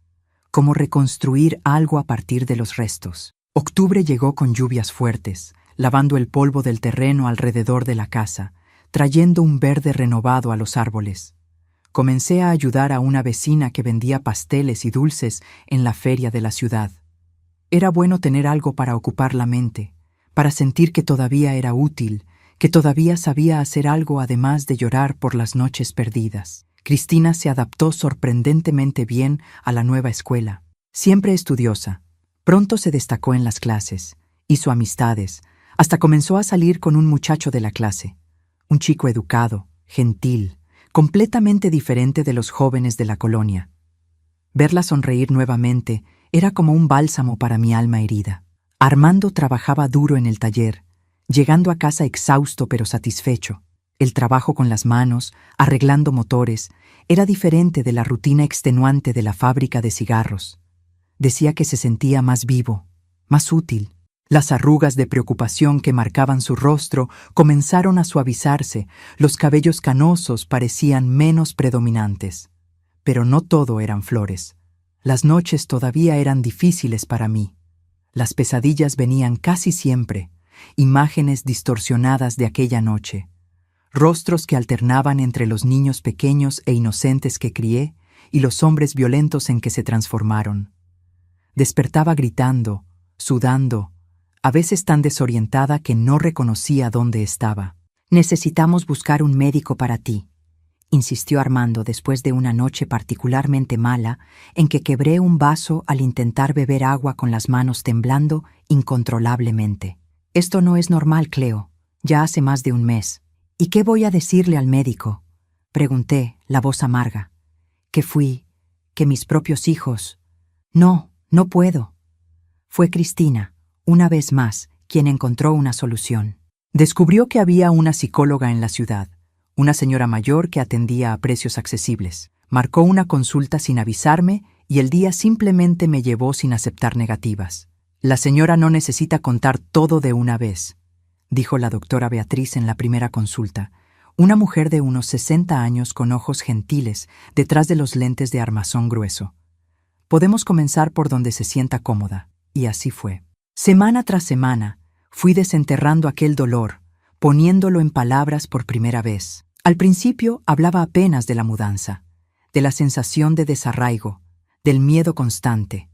Cómo reconstruir algo a partir de los restos. Octubre llegó con lluvias fuertes, lavando el polvo del terreno alrededor de la casa, trayendo un verde renovado a los árboles. Comencé a ayudar a una vecina que vendía pasteles y dulces en la feria de la ciudad. Era bueno tener algo para ocupar la mente, para sentir que todavía era útil, que todavía sabía hacer algo además de llorar por las noches perdidas. Cristina se adaptó sorprendentemente bien a la nueva escuela. Siempre estudiosa, pronto se destacó en las clases, hizo amistades, Hasta comenzó a salir con un muchacho de la clase, un chico educado, gentil, completamente diferente de los jóvenes de la colonia. Verla sonreír nuevamente era como un bálsamo para mi alma herida. Armando trabajaba duro en el taller, llegando a casa exhausto pero satisfecho. El trabajo con las manos, arreglando motores, era diferente de la rutina extenuante de la fábrica de cigarros. Decía que se sentía más vivo, más útil. Las arrugas de preocupación que marcaban su rostro comenzaron a suavizarse, los cabellos canosos parecían menos predominantes. Pero no todo eran flores. Las noches todavía eran difíciles para mí. Las pesadillas venían casi siempre, imágenes distorsionadas de aquella noche. Rostros que alternaban entre los niños pequeños e inocentes que crié y los hombres violentos en que se transformaron. Despertaba gritando, sudando, a veces tan desorientada que no reconocía dónde estaba. Necesitamos buscar un médico para ti, insistió Armando después de una noche particularmente mala en que quebré un vaso al intentar beber agua con las manos temblando incontrolablemente. Esto no es normal, Cleo. Ya hace más de un mes. ¿Y qué voy a decirle al médico? Pregunté, la voz amarga. Que mis propios hijos... No, no puedo. Fue Cristina, una vez más, quien encontró una solución. Descubrió que había una psicóloga en la ciudad, una señora mayor que atendía a precios accesibles. Marcó una consulta sin avisarme y el día simplemente me llevó sin aceptar negativas. La señora no necesita contar todo de una vez, dijo la doctora Beatriz en la primera consulta, una mujer de unos 60 años con ojos gentiles detrás de los lentes de armazón grueso. Podemos comenzar por donde se sienta cómoda, y así fue. Semana tras semana, fui desenterrando aquel dolor, poniéndolo en palabras por primera vez. Al principio hablaba apenas de la mudanza, de la sensación de desarraigo, del miedo constante.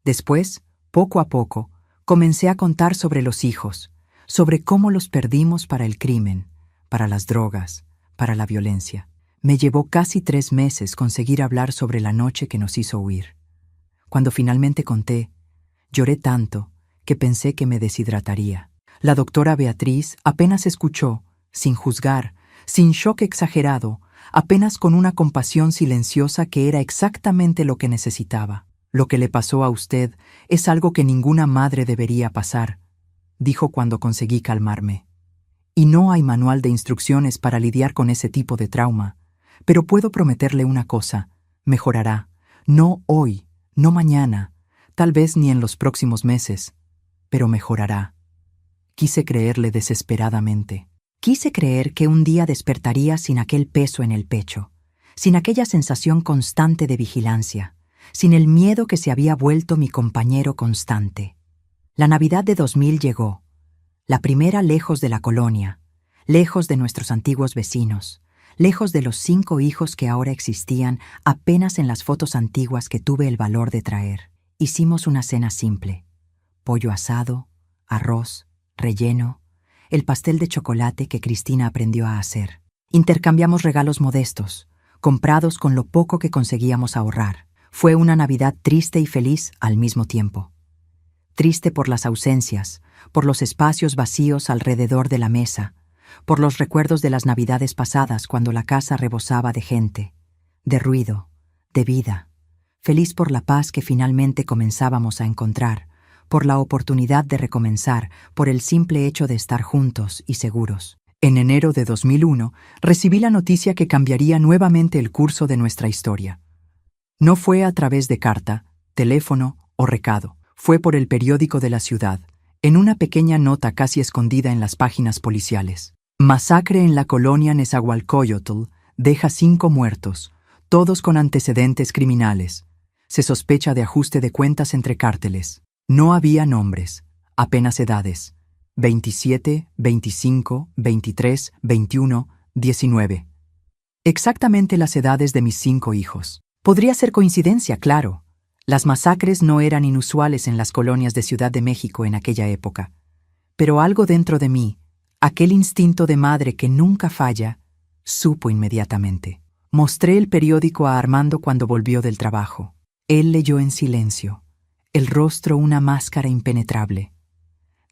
Después, poco a poco, comencé a contar sobre los hijos, sobre cómo los perdimos para el crimen, para las drogas, para la violencia. Me llevó casi 3 meses conseguir hablar sobre la noche que nos hizo huir. Cuando finalmente conté, lloré tanto que pensé que me deshidrataría. La doctora Beatriz apenas escuchó, sin juzgar, sin shock exagerado, apenas con una compasión silenciosa que era exactamente lo que necesitaba. Lo que le pasó a usted es algo que ninguna madre debería pasar, dijo cuando conseguí calmarme. Y no hay manual de instrucciones para lidiar con ese tipo de trauma, pero puedo prometerle una cosa, mejorará. No hoy, no mañana, tal vez ni en los próximos meses, pero mejorará. Quise creerle desesperadamente. Quise creer que un día despertaría sin aquel peso en el pecho, sin aquella sensación constante de vigilancia, sin el miedo que se había vuelto mi compañero constante. La Navidad de 2000 llegó, la primera lejos de la colonia, lejos de nuestros antiguos vecinos, lejos de los 5 hijos que ahora existían apenas en las fotos antiguas que tuve el valor de traer. Hicimos una cena simple: pollo asado, arroz, relleno, el pastel de chocolate que Cristina aprendió a hacer. Intercambiamos regalos modestos, comprados con lo poco que conseguíamos ahorrar. Fue una Navidad triste y feliz al mismo tiempo. Triste por las ausencias, por los espacios vacíos alrededor de la mesa, por los recuerdos de las Navidades pasadas cuando la casa rebosaba de gente, de ruido, de vida. Feliz por la paz que finalmente comenzábamos a encontrar, por la oportunidad de recomenzar, por el simple hecho de estar juntos y seguros. En enero de 2001, recibí la noticia que cambiaría nuevamente el curso de nuestra historia. No fue a través de carta, teléfono o recado. Fue por el periódico de la ciudad, en una pequeña nota casi escondida en las páginas policiales. Masacre en la colonia Nezahualcóyotl deja 5 muertos, todos con antecedentes criminales. Se sospecha de ajuste de cuentas entre cárteles. No había nombres, apenas edades: 27, 25, 23, 21, 19. Exactamente las edades de mis 5 hijos. Podría ser coincidencia, claro. Las masacres no eran inusuales en las colonias de Ciudad de México en aquella época. Pero algo dentro de mí, aquel instinto de madre que nunca falla, supo inmediatamente. Mostré el periódico a Armando cuando volvió del trabajo. Él leyó en silencio, el rostro una máscara impenetrable.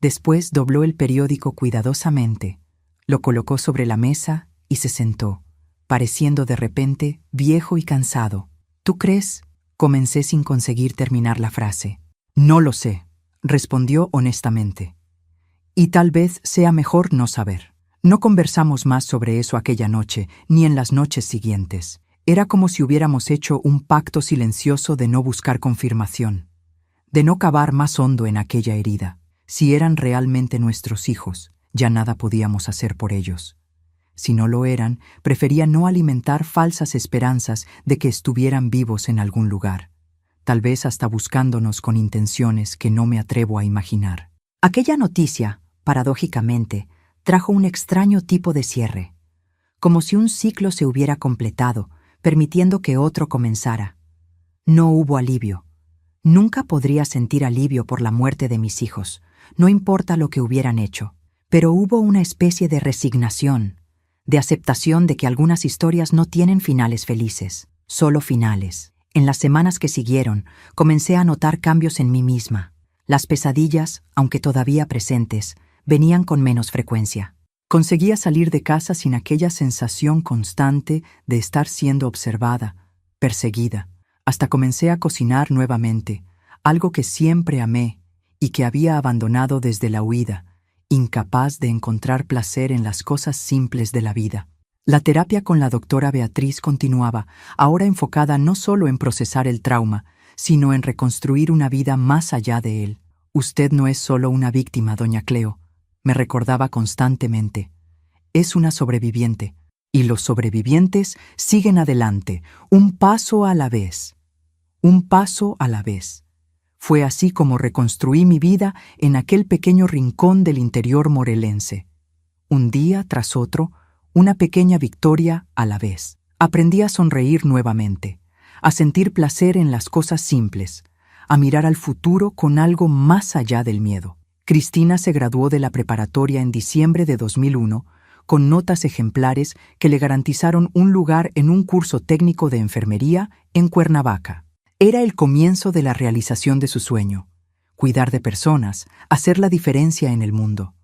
Después dobló el periódico cuidadosamente, lo colocó sobre la mesa y se sentó, pareciendo de repente viejo y cansado. ¿Tú crees? Comencé sin conseguir terminar la frase. No lo sé, respondió honestamente. Y tal vez sea mejor no saber. No conversamos más sobre eso aquella noche, ni en las noches siguientes. Era como si hubiéramos hecho un pacto silencioso de no buscar confirmación, de no cavar más hondo en aquella herida. Si eran realmente nuestros hijos, ya nada podíamos hacer por ellos. Si no lo eran, prefería no alimentar falsas esperanzas de que estuvieran vivos en algún lugar, tal vez hasta buscándonos con intenciones que no me atrevo a imaginar. Aquella noticia, paradójicamente, trajo un extraño tipo de cierre, como si un ciclo se hubiera completado, permitiendo que otro comenzara. No hubo alivio. Nunca podría sentir alivio por la muerte de mis hijos, no importa lo que hubieran hecho, pero hubo una especie de resignación, de aceptación de que algunas historias no tienen finales felices, solo finales. En las semanas que siguieron, comencé a notar cambios en mí misma. Las pesadillas, aunque todavía presentes, venían con menos frecuencia. Conseguía salir de casa sin aquella sensación constante de estar siendo observada, perseguida. Hasta comencé a cocinar nuevamente, algo que siempre amé y que había abandonado desde la huida, incapaz de encontrar placer en las cosas simples de la vida. La terapia con la doctora Beatriz continuaba, ahora enfocada no solo en procesar el trauma, sino en reconstruir una vida más allá de él. Usted no es solo una víctima, doña Cleo, me recordaba constantemente. Es una sobreviviente, y los sobrevivientes siguen adelante, un paso a la vez. Un paso a la vez. Fue así como reconstruí mi vida en aquel pequeño rincón del interior morelense. Un día tras otro, una pequeña victoria a la vez. Aprendí a sonreír nuevamente, a sentir placer en las cosas simples, a mirar al futuro con algo más allá del miedo. Cristina se graduó de la preparatoria en diciembre de 2001, con notas ejemplares que le garantizaron un lugar en un curso técnico de enfermería en Cuernavaca. Era el comienzo de la realización de su sueño, cuidar de personas, hacer la diferencia en el mundo.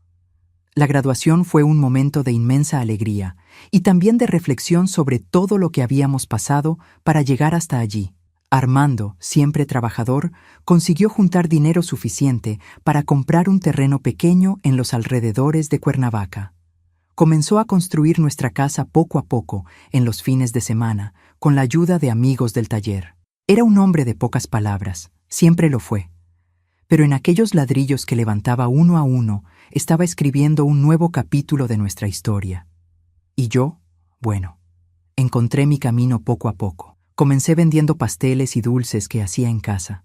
La graduación fue un momento de inmensa alegría y también de reflexión sobre todo lo que habíamos pasado para llegar hasta allí. Armando, siempre trabajador, consiguió juntar dinero suficiente para comprar un terreno pequeño en los alrededores de Cuernavaca. Comenzó a construir nuestra casa poco a poco, en los fines de semana, con la ayuda de amigos del taller. Era un hombre de pocas palabras, siempre lo fue. Pero en aquellos ladrillos que levantaba uno a uno, estaba escribiendo un nuevo capítulo de nuestra historia. Y yo, bueno, encontré mi camino poco a poco. Comencé vendiendo pasteles y dulces que hacía en casa.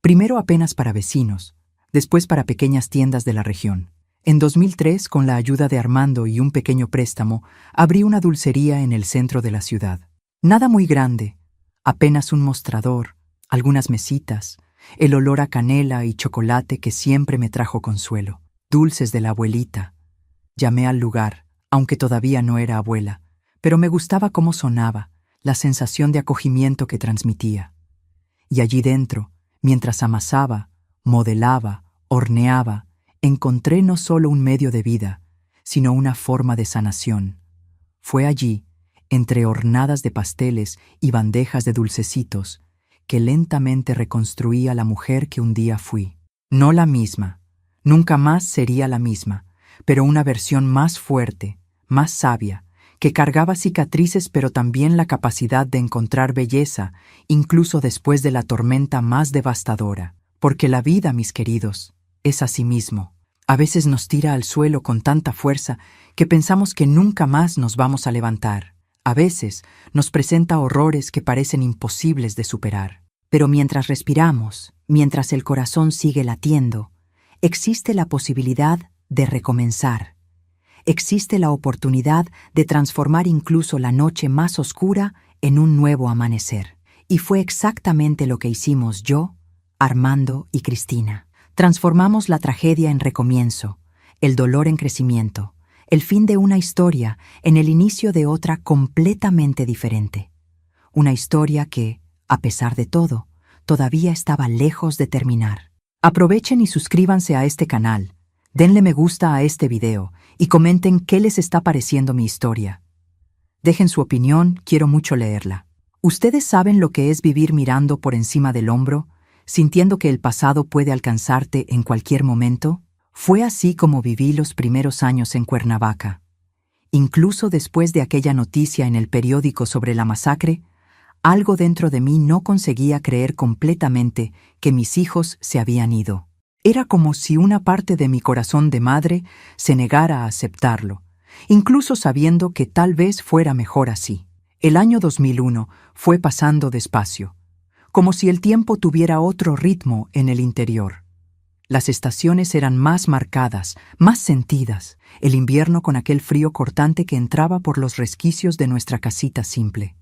Primero apenas para vecinos, después para pequeñas tiendas de la región. En 2003, con la ayuda de Armando y un pequeño préstamo, abrí una dulcería en el centro de la ciudad. Nada muy grande, apenas un mostrador, algunas mesitas, el olor a canela y chocolate que siempre me trajo consuelo. Dulces de la abuelita. Llamé al lugar, aunque todavía no era abuela, pero me gustaba cómo sonaba, la sensación de acogimiento que transmitía. Y allí dentro, mientras amasaba, modelaba, horneaba, encontré no solo un medio de vida, sino una forma de sanación. Fue allí, entre hornadas de pasteles y bandejas de dulcecitos, que lentamente reconstruía la mujer que un día fui. No la misma, nunca más sería la misma, pero una versión más fuerte, más sabia, que cargaba cicatrices pero también la capacidad de encontrar belleza, incluso después de la tormenta más devastadora. Porque la vida, mis queridos, es así mismo. A veces nos tira al suelo con tanta fuerza que pensamos que nunca más nos vamos a levantar. A veces nos presenta horrores que parecen imposibles de superar. Pero mientras respiramos, mientras el corazón sigue latiendo, existe la posibilidad de recomenzar. Existe la oportunidad de transformar incluso la noche más oscura en un nuevo amanecer. Y fue exactamente lo que hicimos yo, Armando y Cristina. Transformamos la tragedia en recomienzo, el dolor en crecimiento, el fin de una historia en el inicio de otra completamente diferente. Una historia que, a pesar de todo, todavía estaba lejos de terminar. Aprovechen y suscríbanse a este canal. Denle me gusta a este video y comenten qué les está pareciendo mi historia. Dejen su opinión, quiero mucho leerla. ¿Ustedes saben lo que es vivir mirando por encima del hombro, sintiendo que el pasado puede alcanzarte en cualquier momento? Fue así como viví los primeros años en Cuernavaca. Incluso después de aquella noticia en el periódico sobre la masacre, algo dentro de mí no conseguía creer completamente que mis hijos se habían ido. Era como si una parte de mi corazón de madre se negara a aceptarlo, incluso sabiendo que tal vez fuera mejor así. El año 2001 fue pasando despacio, como si el tiempo tuviera otro ritmo en el interior. Las estaciones eran más marcadas, más sentidas, el invierno con aquel frío cortante que entraba por los resquicios de nuestra casita simple.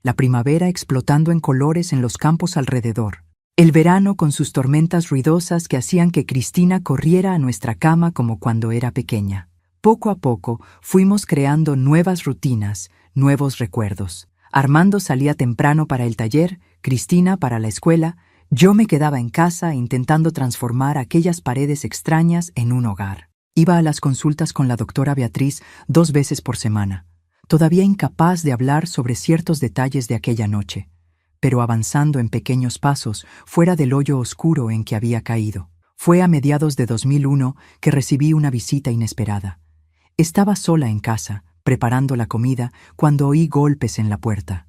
La primavera explotando en colores en los campos alrededor. El verano con sus tormentas ruidosas que hacían que Cristina corriera a nuestra cama como cuando era pequeña. Poco a poco fuimos creando nuevas rutinas, nuevos recuerdos. Armando salía temprano para el taller, Cristina para la escuela. Yo me quedaba en casa intentando transformar aquellas paredes extrañas en un hogar. Iba a las consultas con la doctora Beatriz 2 veces por semana, todavía incapaz de hablar sobre ciertos detalles de aquella noche, pero avanzando en pequeños pasos fuera del hoyo oscuro en que había caído. Fue a mediados de 2001 que recibí una visita inesperada. Estaba sola en casa, preparando la comida, cuando oí golpes en la puerta.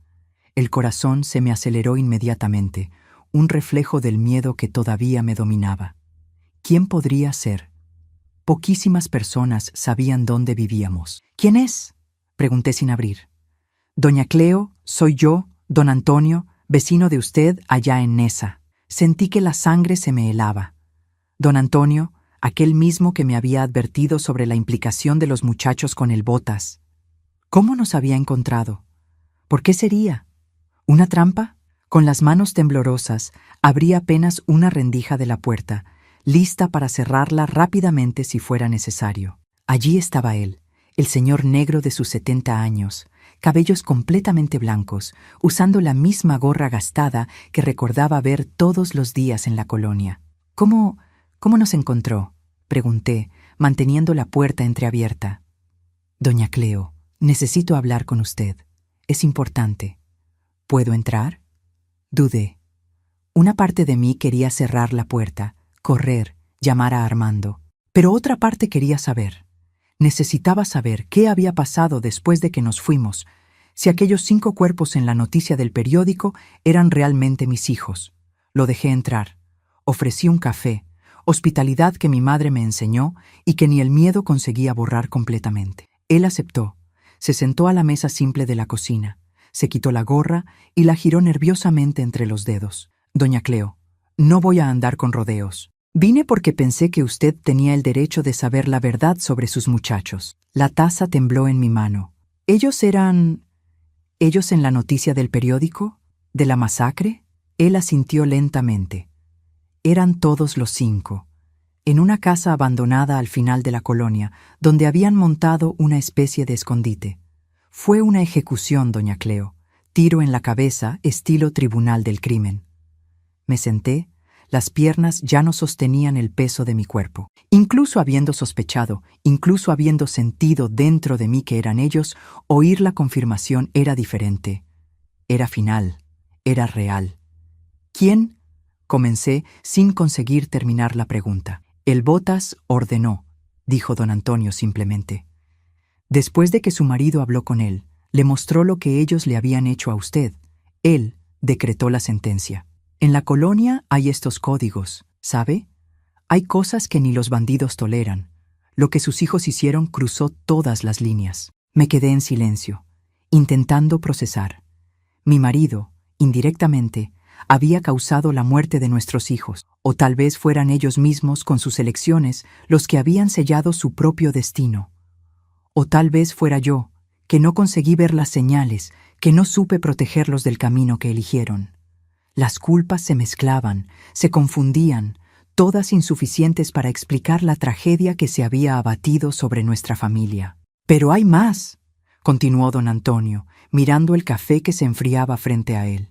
El corazón se me aceleró inmediatamente, un reflejo del miedo que todavía me dominaba. ¿Quién podría ser? Poquísimas personas sabían dónde vivíamos. ¿Quién es?, pregunté sin abrir. Doña Cleo, soy yo, don Antonio, vecino de usted allá en Nesa. Sentí que la sangre se me helaba. Don Antonio, aquel mismo que me había advertido sobre la implicación de los muchachos con el Botas. ¿Cómo nos había encontrado? ¿Por qué sería? ¿Una trampa? Con las manos temblorosas, abrí apenas una rendija de la puerta, lista para cerrarla rápidamente si fuera necesario. Allí estaba él, el señor negro de sus 70 años, cabellos completamente blancos, usando la misma gorra gastada que recordaba ver todos los días en la colonia. ¿Cómo nos encontró?, pregunté, manteniendo la puerta entreabierta. Doña Cleo, necesito hablar con usted. Es importante. ¿Puedo entrar? Dudé. Una parte de mí quería cerrar la puerta, correr, llamar a Armando. Pero otra parte quería saber. Necesitaba saber qué había pasado después de que nos fuimos, si aquellos 5 cuerpos en la noticia del periódico eran realmente mis hijos. Lo dejé entrar. Ofrecí un café, hospitalidad que mi madre me enseñó y que ni el miedo conseguía borrar completamente. Él aceptó. Se sentó a la mesa simple de la cocina, se quitó la gorra y la giró nerviosamente entre los dedos. Doña Cleo, no voy a andar con rodeos. Vine porque pensé que usted tenía el derecho de saber la verdad sobre sus muchachos. La taza tembló en mi mano. ¿Ellos eran... ellos en la noticia del periódico? ¿De la masacre? Él asintió lentamente. Eran todos los 5. En una casa abandonada al final de la colonia, donde habían montado una especie de escondite. Fue una ejecución, doña Cleo. Tiro en la cabeza, estilo tribunal del crimen. Me senté. Las piernas ya no sostenían el peso de mi cuerpo. Incluso habiendo sospechado, incluso habiendo sentido dentro de mí que eran ellos, oír la confirmación era diferente. Era final, era real. ¿Quién? Comencé sin conseguir terminar la pregunta. El Botas ordenó, dijo don Antonio simplemente. Después de que su marido habló con él, le mostró lo que ellos le habían hecho a usted. Él decretó la sentencia. En la colonia hay estos códigos, ¿sabe? Hay cosas que ni los bandidos toleran. Lo que sus hijos hicieron cruzó todas las líneas. Me quedé en silencio, intentando procesar. Mi marido, indirectamente, había causado la muerte de nuestros hijos, o tal vez fueran ellos mismos con sus elecciones los que habían sellado su propio destino. O tal vez fuera yo, que no conseguí ver las señales, que no supe protegerlos del camino que eligieron. Las culpas se mezclaban, se confundían, todas insuficientes para explicar la tragedia que se había abatido sobre nuestra familia. «Pero hay más», continuó don Antonio, mirando el café que se enfriaba frente a él.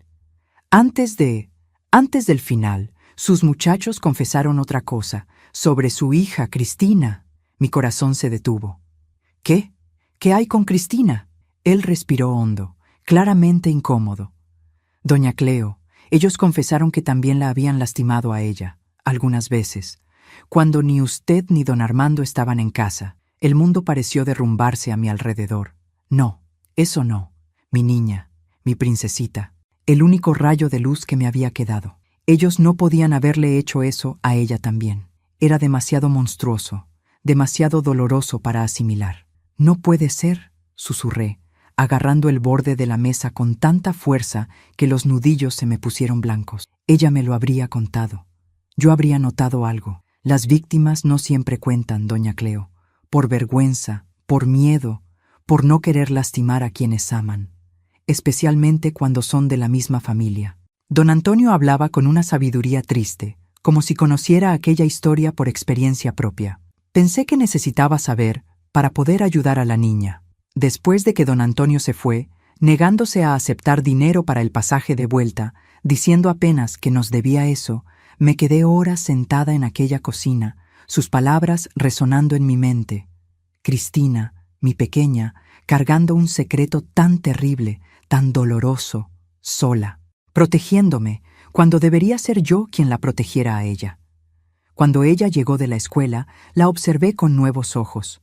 Antes del final, sus muchachos confesaron otra cosa, sobre su hija, Cristina. Mi corazón se detuvo. ¿Qué? ¿Qué hay con Cristina? Él respiró hondo, claramente incómodo. Doña Cleo, ellos confesaron que también la habían lastimado a ella, algunas veces. Cuando ni usted ni don Armando estaban en casa, el mundo pareció derrumbarse a mi alrededor. No, eso no. Mi niña, mi princesita, el único rayo de luz que me había quedado. Ellos no podían haberle hecho eso a ella también. Era demasiado monstruoso, demasiado doloroso para asimilar. No puede ser, susurré, agarrando el borde de la mesa con tanta fuerza que los nudillos se me pusieron blancos. Ella me lo habría contado. Yo habría notado algo. Las víctimas no siempre cuentan, doña Cleo, por vergüenza, por miedo, por no querer lastimar a quienes aman, especialmente cuando son de la misma familia. Don Antonio hablaba con una sabiduría triste, como si conociera aquella historia por experiencia propia. Pensé que necesitaba saber para poder ayudar a la niña. Después de que don Antonio se fue, negándose a aceptar dinero para el pasaje de vuelta, diciendo apenas que nos debía eso, me quedé horas sentada en aquella cocina, sus palabras resonando en mi mente. Cristina, mi pequeña, cargando un secreto tan terrible, tan doloroso, sola, protegiéndome, cuando debería ser yo quien la protegiera a ella. Cuando ella llegó de la escuela, la observé con nuevos ojos.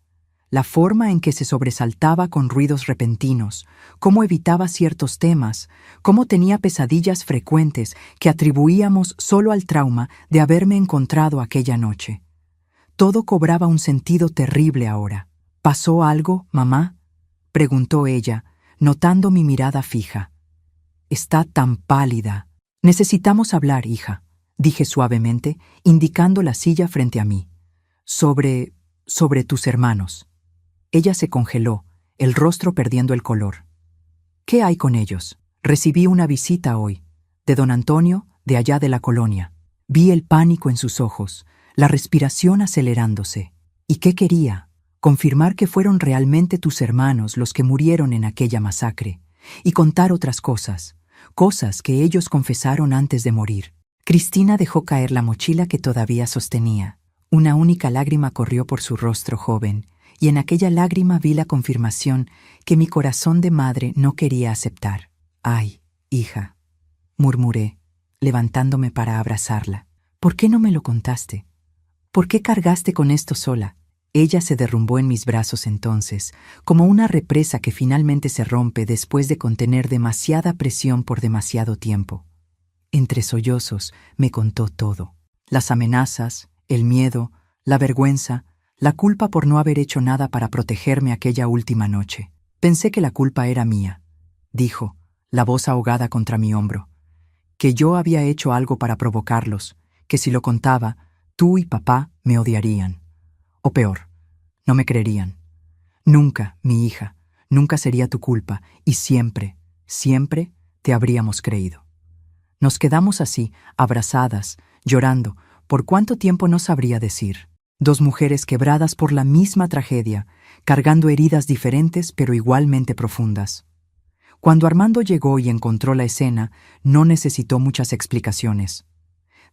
La forma en que se sobresaltaba con ruidos repentinos, cómo evitaba ciertos temas, cómo tenía pesadillas frecuentes que atribuíamos solo al trauma de haberme encontrado aquella noche. Todo cobraba un sentido terrible ahora. ¿Pasó algo, mamá?, preguntó ella, notando mi mirada fija. Está tan pálida. Necesitamos hablar, hija, dije suavemente, indicando la silla frente a mí. Sobre tus hermanos. Ella se congeló, el rostro perdiendo el color. ¿Qué hay con ellos? Recibí una visita hoy, de don Antonio, de allá de la colonia. Vi el pánico en sus ojos, la respiración acelerándose. ¿Y qué quería? Confirmar que fueron realmente tus hermanos los que murieron en aquella masacre, y contar otras cosas, cosas que ellos confesaron antes de morir. Cristina dejó caer la mochila que todavía sostenía. Una única lágrima corrió por su rostro joven, y en aquella lágrima vi la confirmación que mi corazón de madre no quería aceptar. «Ay, hija», murmuré, levantándome para abrazarla. «¿Por qué no me lo contaste? ¿Por qué cargaste con esto sola?» Ella se derrumbó en mis brazos entonces, como una represa que finalmente se rompe después de contener demasiada presión por demasiado tiempo. Entre sollozos me contó todo. Las amenazas, el miedo, la vergüenza, la culpa por no haber hecho nada para protegerme aquella última noche. Pensé que la culpa era mía, dijo, la voz ahogada contra mi hombro. Que yo había hecho algo para provocarlos, que si lo contaba, tú y papá me odiarían. O peor, no me creerían. Nunca, mi hija, nunca sería tu culpa y siempre, siempre te habríamos creído. Nos quedamos así, abrazadas, llorando, por cuánto tiempo no sabría decir. Dos mujeres quebradas por la misma tragedia, cargando heridas diferentes pero igualmente profundas. Cuando Armando llegó y encontró la escena, no necesitó muchas explicaciones.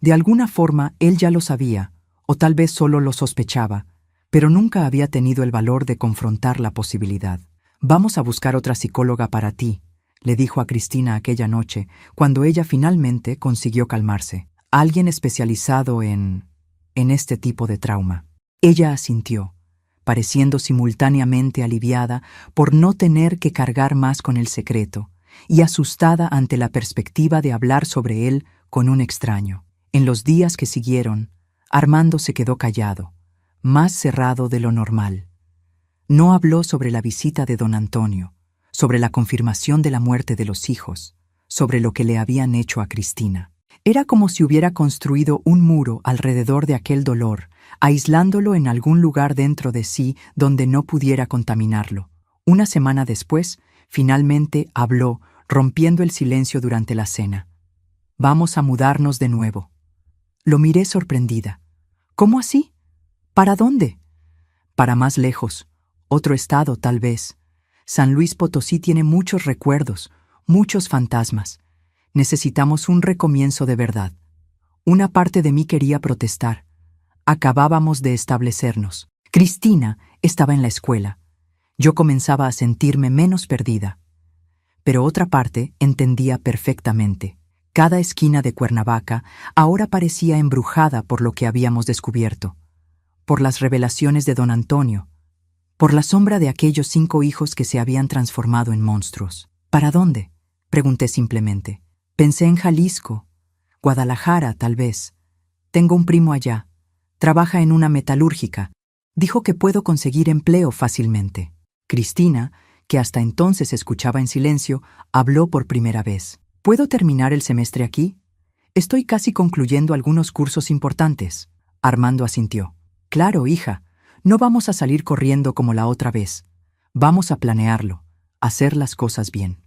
De alguna forma él ya lo sabía, o tal vez solo lo sospechaba, pero nunca había tenido el valor de confrontar la posibilidad. «Vamos a buscar otra psicóloga para ti», le dijo a Cristina aquella noche, cuando ella finalmente consiguió calmarse. «Alguien especializado en este tipo de trauma». Ella asintió, pareciendo simultáneamente aliviada por no tener que cargar más con el secreto y asustada ante la perspectiva de hablar sobre él con un extraño. En los días que siguieron, Armando se quedó callado, más cerrado de lo normal. No habló sobre la visita de don Antonio, sobre la confirmación de la muerte de los hijos, sobre lo que le habían hecho a Cristina. Era como si hubiera construido un muro alrededor de aquel dolor, aislándolo en algún lugar dentro de sí donde no pudiera contaminarlo. Una semana después, finalmente habló, rompiendo el silencio durante la cena. «Vamos a mudarnos de nuevo». Lo miré sorprendida. «¿Cómo así? ¿Para dónde?» «Para más lejos. Otro estado, tal vez. San Luis Potosí tiene muchos recuerdos, muchos fantasmas. Necesitamos un recomienzo de verdad». Una parte de mí quería protestar. Acabábamos de establecernos. Cristina estaba en la escuela. Yo comenzaba a sentirme menos perdida. Pero otra parte entendía perfectamente. Cada esquina de Cuernavaca ahora parecía embrujada por lo que habíamos descubierto, por las revelaciones de don Antonio, por la sombra de aquellos 5 hijos que se habían transformado en monstruos. ¿Para dónde?, pregunté simplemente. Pensé en Jalisco, Guadalajara, tal vez. Tengo un primo allá. Trabaja en una metalúrgica. Dijo que puedo conseguir empleo fácilmente. Cristina, que hasta entonces escuchaba en silencio, habló por primera vez. ¿Puedo terminar el semestre aquí? Estoy casi concluyendo algunos cursos importantes. Armando asintió. Claro, hija. No vamos a salir corriendo como la otra vez. Vamos a planearlo, hacer las cosas bien.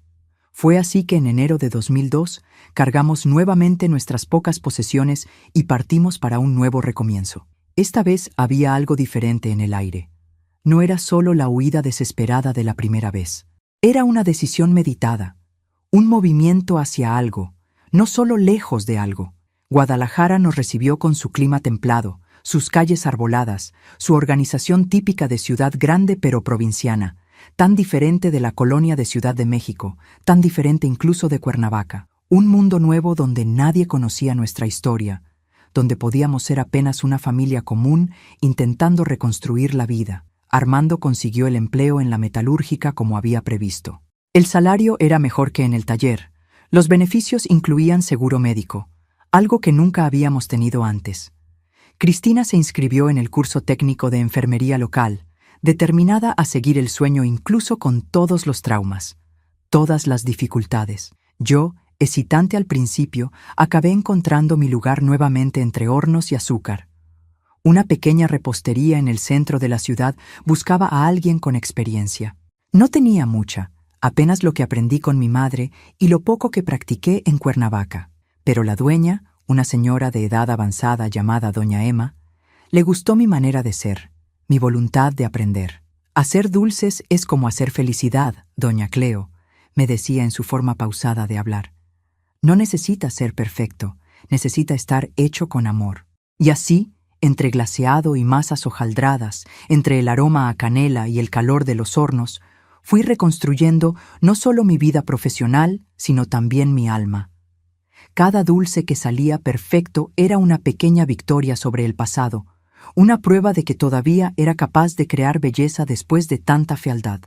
Fue así que en enero de 2002 cargamos nuevamente nuestras pocas posesiones y partimos para un nuevo recomienzo. Esta vez había algo diferente en el aire. No era solo la huida desesperada de la primera vez. Era una decisión meditada, un movimiento hacia algo, no solo lejos de algo. Guadalajara nos recibió con su clima templado, sus calles arboladas, su organización típica de ciudad grande pero provinciana, tan diferente de la colonia de Ciudad de México, tan diferente incluso de Cuernavaca. Un mundo nuevo donde nadie conocía nuestra historia, donde podíamos ser apenas una familia común intentando reconstruir la vida. Armando consiguió el empleo en la metalúrgica como había previsto. El salario era mejor que en el taller. Los beneficios incluían seguro médico, algo que nunca habíamos tenido antes. Cristina se inscribió en el curso técnico de enfermería local, determinada a seguir el sueño incluso con todos los traumas, todas las dificultades. Yo, hesitante al principio, acabé encontrando mi lugar nuevamente entre hornos y azúcar. Una pequeña repostería en el centro de la ciudad buscaba a alguien con experiencia. No tenía mucha, apenas lo que aprendí con mi madre y lo poco que practiqué en Cuernavaca. Pero la dueña, una señora de edad avanzada llamada doña Emma, le gustó mi manera de ser, mi voluntad de aprender. Hacer dulces es como hacer felicidad, doña Cleo, me decía en su forma pausada de hablar. No necesita ser perfecto, necesita estar hecho con amor. Y así, entre glaseado y masas hojaldradas, entre el aroma a canela y el calor de los hornos, fui reconstruyendo no solo mi vida profesional, sino también mi alma. Cada dulce que salía perfecto era una pequeña victoria sobre el pasado, una prueba de que todavía era capaz de crear belleza después de tanta fealdad.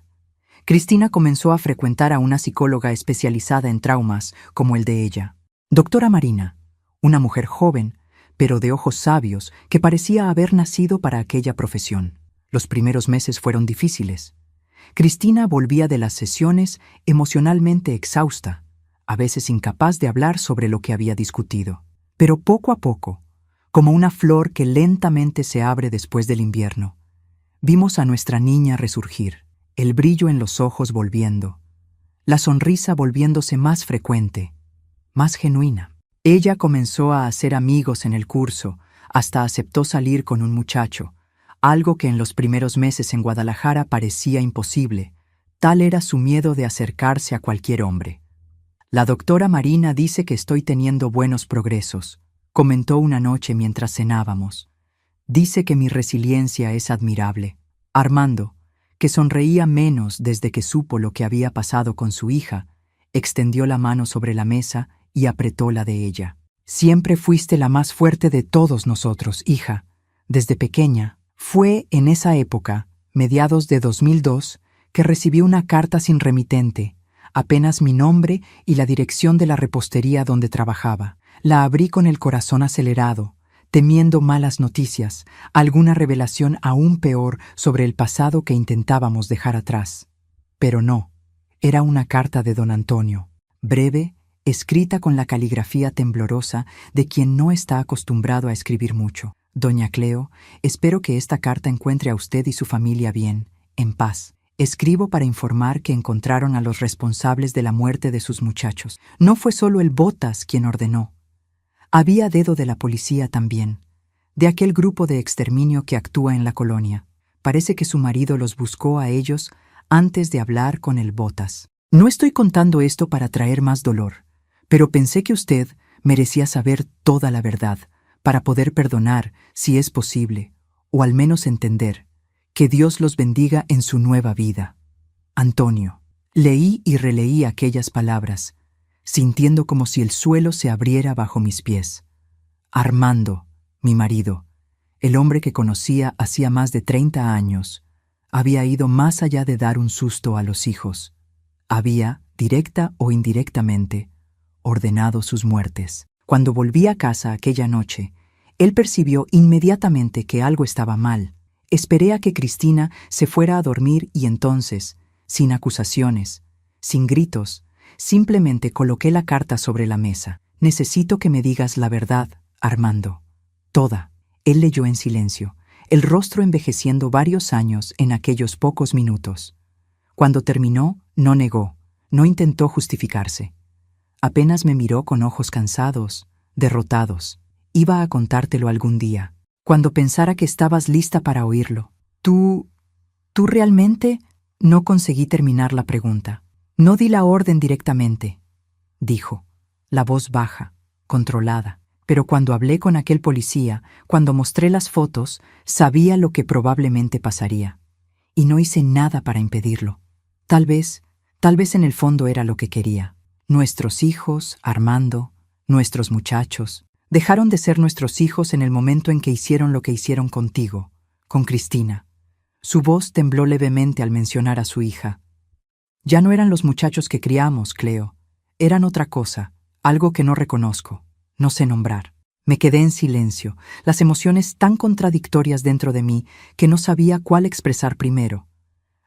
Cristina comenzó a frecuentar a una psicóloga especializada en traumas como el de ella. Doctora Marina, una mujer joven, pero de ojos sabios, que parecía haber nacido para aquella profesión. Los primeros meses fueron difíciles. Cristina volvía de las sesiones emocionalmente exhausta, a veces incapaz de hablar sobre lo que había discutido. Pero poco a poco, como una flor que lentamente se abre después del invierno, vimos a nuestra niña resurgir, el brillo en los ojos volviendo, la sonrisa volviéndose más frecuente, más genuina. Ella comenzó a hacer amigos en el curso, hasta aceptó salir con un muchacho, algo que en los primeros meses en Guadalajara parecía imposible, tal era su miedo de acercarse a cualquier hombre. La doctora Marina dice que estoy teniendo buenos progresos, comentó una noche mientras cenábamos. Dice que mi resiliencia es admirable. Armando, que sonreía menos desde que supo lo que había pasado con su hija, extendió la mano sobre la mesa y apretó la de ella. Siempre fuiste la más fuerte de todos nosotros, hija, desde pequeña. Fue en esa época, mediados de 2002, que recibí una carta sin remitente, apenas mi nombre y la dirección de la repostería donde trabajaba. La abrí con el corazón acelerado, temiendo malas noticias, alguna revelación aún peor sobre el pasado que intentábamos dejar atrás. Pero no, era una carta de don Antonio, breve, escrita con la caligrafía temblorosa de quien no está acostumbrado a escribir mucho. Doña Cleo, espero que esta carta encuentre a usted y su familia bien, en paz. Escribo para informar que encontraron a los responsables de la muerte de sus muchachos. No fue solo el Botas quien ordenó. Había dedo de la policía también, de aquel grupo de exterminio que actúa en la colonia. Parece que su marido los buscó a ellos antes de hablar con el Botas. No estoy contando esto para traer más dolor, pero pensé que usted merecía saber toda la verdad, para poder perdonar, si es posible, o al menos entender. Que Dios los bendiga en su nueva vida. Antonio. Leí y releí aquellas palabras, sintiendo como si el suelo se abriera bajo mis pies. Armando, mi marido, el hombre que conocía hacía más de 30 años, había ido más allá de dar un susto a los hijos. Había, directa o indirectamente, ordenado sus muertes. Cuando volví a casa aquella noche, él percibió inmediatamente que algo estaba mal. Esperé a que Cristina se fuera a dormir y entonces, sin acusaciones, sin gritos, simplemente coloqué la carta sobre la mesa. Necesito que me digas la verdad, Armando. Toda. Él leyó en silencio, el rostro envejeciendo varios años en aquellos pocos minutos. Cuando terminó, no negó, no intentó justificarse. Apenas me miró con ojos cansados, derrotados. Iba a contártelo algún día, cuando pensara que estabas lista para oírlo. ¿Tú realmente? No conseguí terminar la pregunta. No di la orden directamente, dijo, la voz baja, controlada. Pero cuando hablé con aquel policía, cuando mostré las fotos, sabía lo que probablemente pasaría. Y no hice nada para impedirlo. Tal vez en el fondo era lo que quería. Nuestros hijos, Armando, nuestros muchachos, dejaron de ser nuestros hijos en el momento en que hicieron lo que hicieron contigo, con Cristina. Su voz tembló levemente al mencionar a su hija. Ya no eran los muchachos que criamos, Cleo. Eran otra cosa, algo que no reconozco. No sé nombrar. Me quedé en silencio, las emociones tan contradictorias dentro de mí que no sabía cuál expresar primero.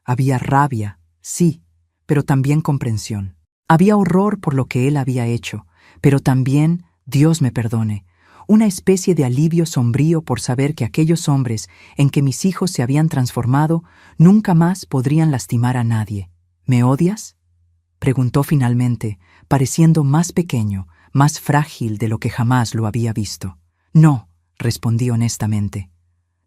Había rabia, sí, pero también comprensión. Había horror por lo que él había hecho, pero también, Dios me perdone, una especie de alivio sombrío por saber que aquellos hombres en que mis hijos se habían transformado nunca más podrían lastimar a nadie. ¿Me odias?, preguntó finalmente, pareciendo más pequeño, más frágil de lo que jamás lo había visto. No, respondí honestamente.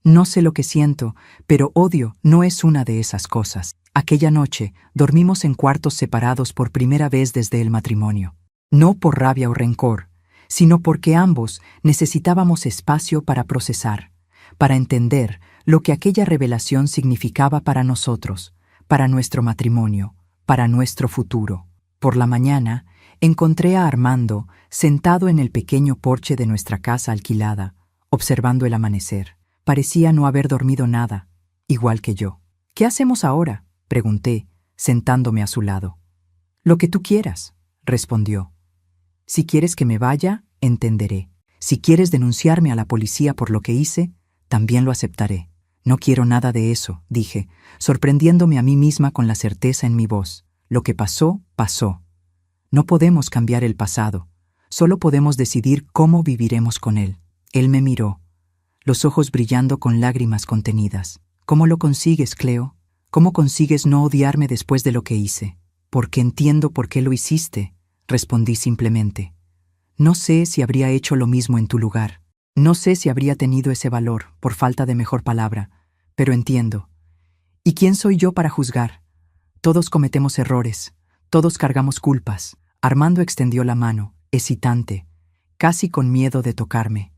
No sé lo que siento, pero odio no es una de esas cosas. Aquella noche dormimos en cuartos separados por primera vez desde el matrimonio. No por rabia o rencor, sino porque ambos necesitábamos espacio para procesar, para entender lo que aquella revelación significaba para nosotros, para nuestro matrimonio, para nuestro futuro. Por la mañana, encontré a Armando sentado en el pequeño porche de nuestra casa alquilada, observando el amanecer. Parecía no haber dormido nada, igual que yo. ¿Qué hacemos ahora?, pregunté, sentándome a su lado. Lo que tú quieras, respondió. Si quieres que me vaya, entenderé. Si quieres denunciarme a la policía por lo que hice, también lo aceptaré. No quiero nada de eso, dije, sorprendiéndome a mí misma con la certeza en mi voz. Lo que pasó, pasó. No podemos cambiar el pasado, solo podemos decidir cómo viviremos con él. Él me miró, los ojos brillando con lágrimas contenidas. ¿Cómo lo consigues, Cleo? ¿Cómo consigues no odiarme después de lo que hice? Porque entiendo por qué lo hiciste, respondí simplemente. No sé si habría hecho lo mismo en tu lugar. No sé si habría tenido ese valor, por falta de mejor palabra, pero entiendo. ¿Y quién soy yo para juzgar? Todos cometemos errores, todos cargamos culpas. Armando extendió la mano, hesitante, casi con miedo de tocarme.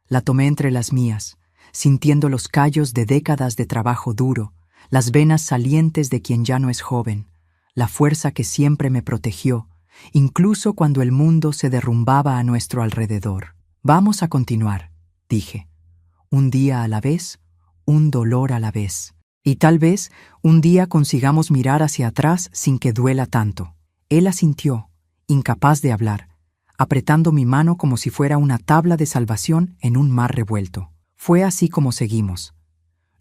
La tomé entre las mías, sintiendo los callos de décadas de trabajo duro, las venas salientes de quien ya no es joven, la fuerza que siempre me protegió, incluso cuando el mundo se derrumbaba a nuestro alrededor. Vamos a continuar, dije. Un día a la vez, un dolor a la vez. Y tal vez un día consigamos mirar hacia atrás sin que duela tanto. Él asintió, incapaz de hablar, apretando mi mano como si fuera una tabla de salvación en un mar revuelto. Fue así como seguimos.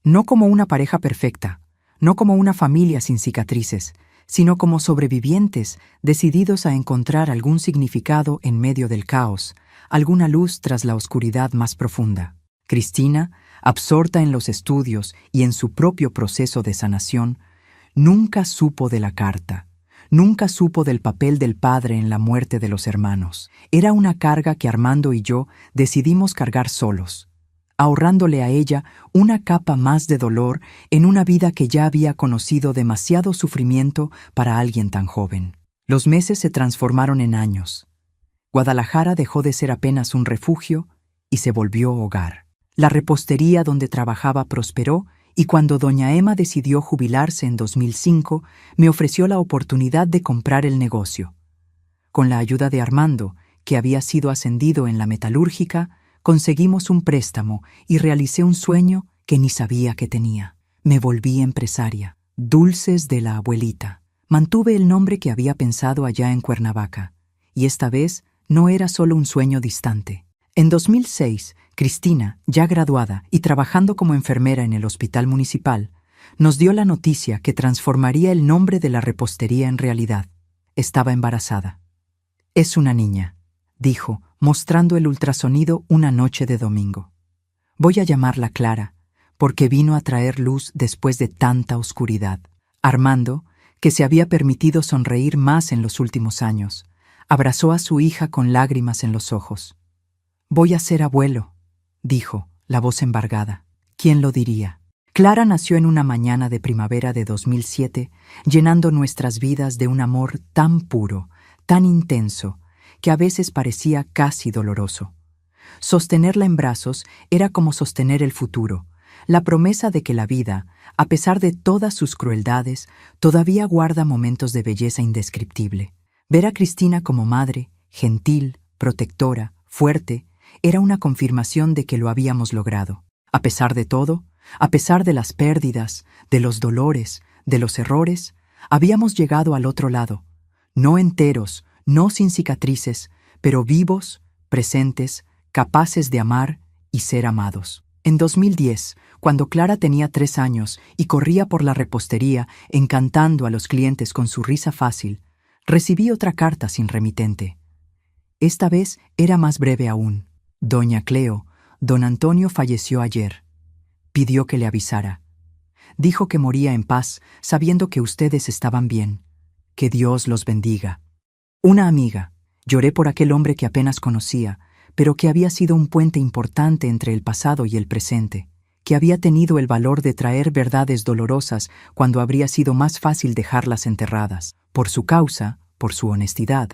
No como una pareja perfecta, no como una familia sin cicatrices, sino como sobrevivientes decididos a encontrar algún significado en medio del caos, alguna luz tras la oscuridad más profunda. Cristina, absorta en los estudios y en su propio proceso de sanación, nunca supo de la carta. Nunca supo del papel del padre en la muerte de los hermanos. Era una carga que Armando y yo decidimos cargar solos, ahorrándole a ella una capa más de dolor en una vida que ya había conocido demasiado sufrimiento para alguien tan joven. Los meses se transformaron en años. Guadalajara dejó de ser apenas un refugio y se volvió hogar. La repostería donde trabajaba prosperó y cuando doña Emma decidió jubilarse en 2005, me ofreció la oportunidad de comprar el negocio. Con la ayuda de Armando, que había sido ascendido en la metalúrgica, conseguimos un préstamo y realicé un sueño que ni sabía que tenía. Me volví empresaria. Dulces de la abuelita. Mantuve el nombre que había pensado allá en Cuernavaca, y esta vez no era solo un sueño distante. En 2006, Cristina, ya graduada y trabajando como enfermera en el hospital municipal, nos dio la noticia que transformaría el nombre de la repostería en realidad. Estaba embarazada. «Es una niña», dijo, mostrando el ultrasonido una noche de domingo. «Voy a llamarla Clara, porque vino a traer luz después de tanta oscuridad». Armando, que se había permitido sonreír más en los últimos años, abrazó a su hija con lágrimas en los ojos. «Voy a ser abuelo», dijo, la voz embargada. ¿Quién lo diría? Clara nació en una mañana de primavera de 2007, llenando nuestras vidas de un amor tan puro, tan intenso, que a veces parecía casi doloroso. Sostenerla en brazos era como sostener el futuro, la promesa de que la vida, a pesar de todas sus crueldades, todavía guarda momentos de belleza indescriptible. Ver a Cristina como madre, gentil, protectora, fuerte, era una confirmación de que lo habíamos logrado. A pesar de todo, a pesar de las pérdidas, de los dolores, de los errores, habíamos llegado al otro lado, no enteros, no sin cicatrices, pero vivos, presentes, capaces de amar y ser amados. En 2010, cuando Clara tenía 3 años y corría por la repostería encantando a los clientes con su risa fácil, recibí otra carta sin remitente. Esta vez era más breve aún. «Doña Cleo, don Antonio falleció ayer. Pidió que le avisara. Dijo que moría en paz, sabiendo que ustedes estaban bien. Que Dios los bendiga». Una amiga. Lloré por aquel hombre que apenas conocía, pero que había sido un puente importante entre el pasado y el presente, que había tenido el valor de traer verdades dolorosas cuando habría sido más fácil dejarlas enterradas. Por su causa, por su honestidad,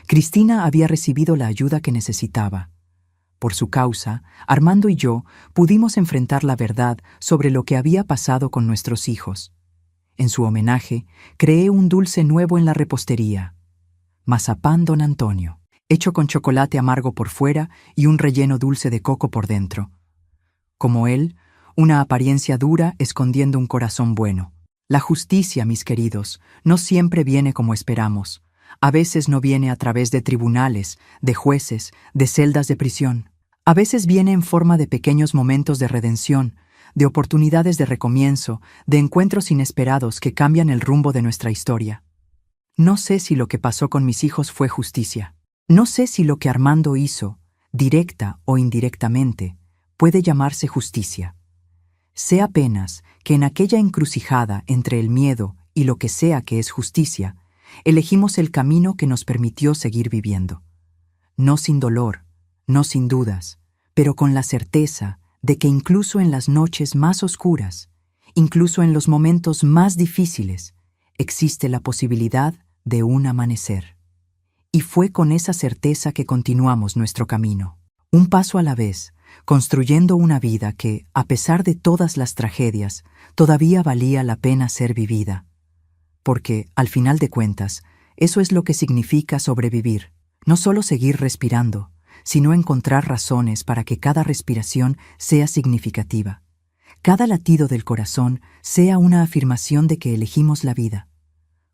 Cristina había recibido la ayuda que necesitaba. Por su causa, Armando y yo pudimos enfrentar la verdad sobre lo que había pasado con nuestros hijos. En su homenaje, creé un dulce nuevo en la repostería. Mazapán Don Antonio, hecho con chocolate amargo por fuera y un relleno dulce de coco por dentro. Como él, una apariencia dura escondiendo un corazón bueno. La justicia, mis queridos, no siempre viene como esperamos. A veces no viene a través de tribunales, de jueces, de celdas de prisión. A veces viene en forma de pequeños momentos de redención, de oportunidades de recomienzo, de encuentros inesperados que cambian el rumbo de nuestra historia. No sé si lo que pasó con mis hijos fue justicia. No sé si lo que Armando hizo, directa o indirectamente, puede llamarse justicia. Sé apenas que en aquella encrucijada entre el miedo y lo que sea que es justicia, elegimos el camino que nos permitió seguir viviendo. No sin dolor, no sin dudas, pero con la certeza de que incluso en las noches más oscuras, incluso en los momentos más difíciles, existe la posibilidad de un amanecer. Y fue con esa certeza que continuamos nuestro camino, un paso a la vez, construyendo una vida que, a pesar de todas las tragedias, todavía valía la pena ser vivida. Porque, al final de cuentas, eso es lo que significa sobrevivir, no solo seguir respirando, sino encontrar razones para que cada respiración sea significativa. Cada latido del corazón sea una afirmación de que elegimos la vida,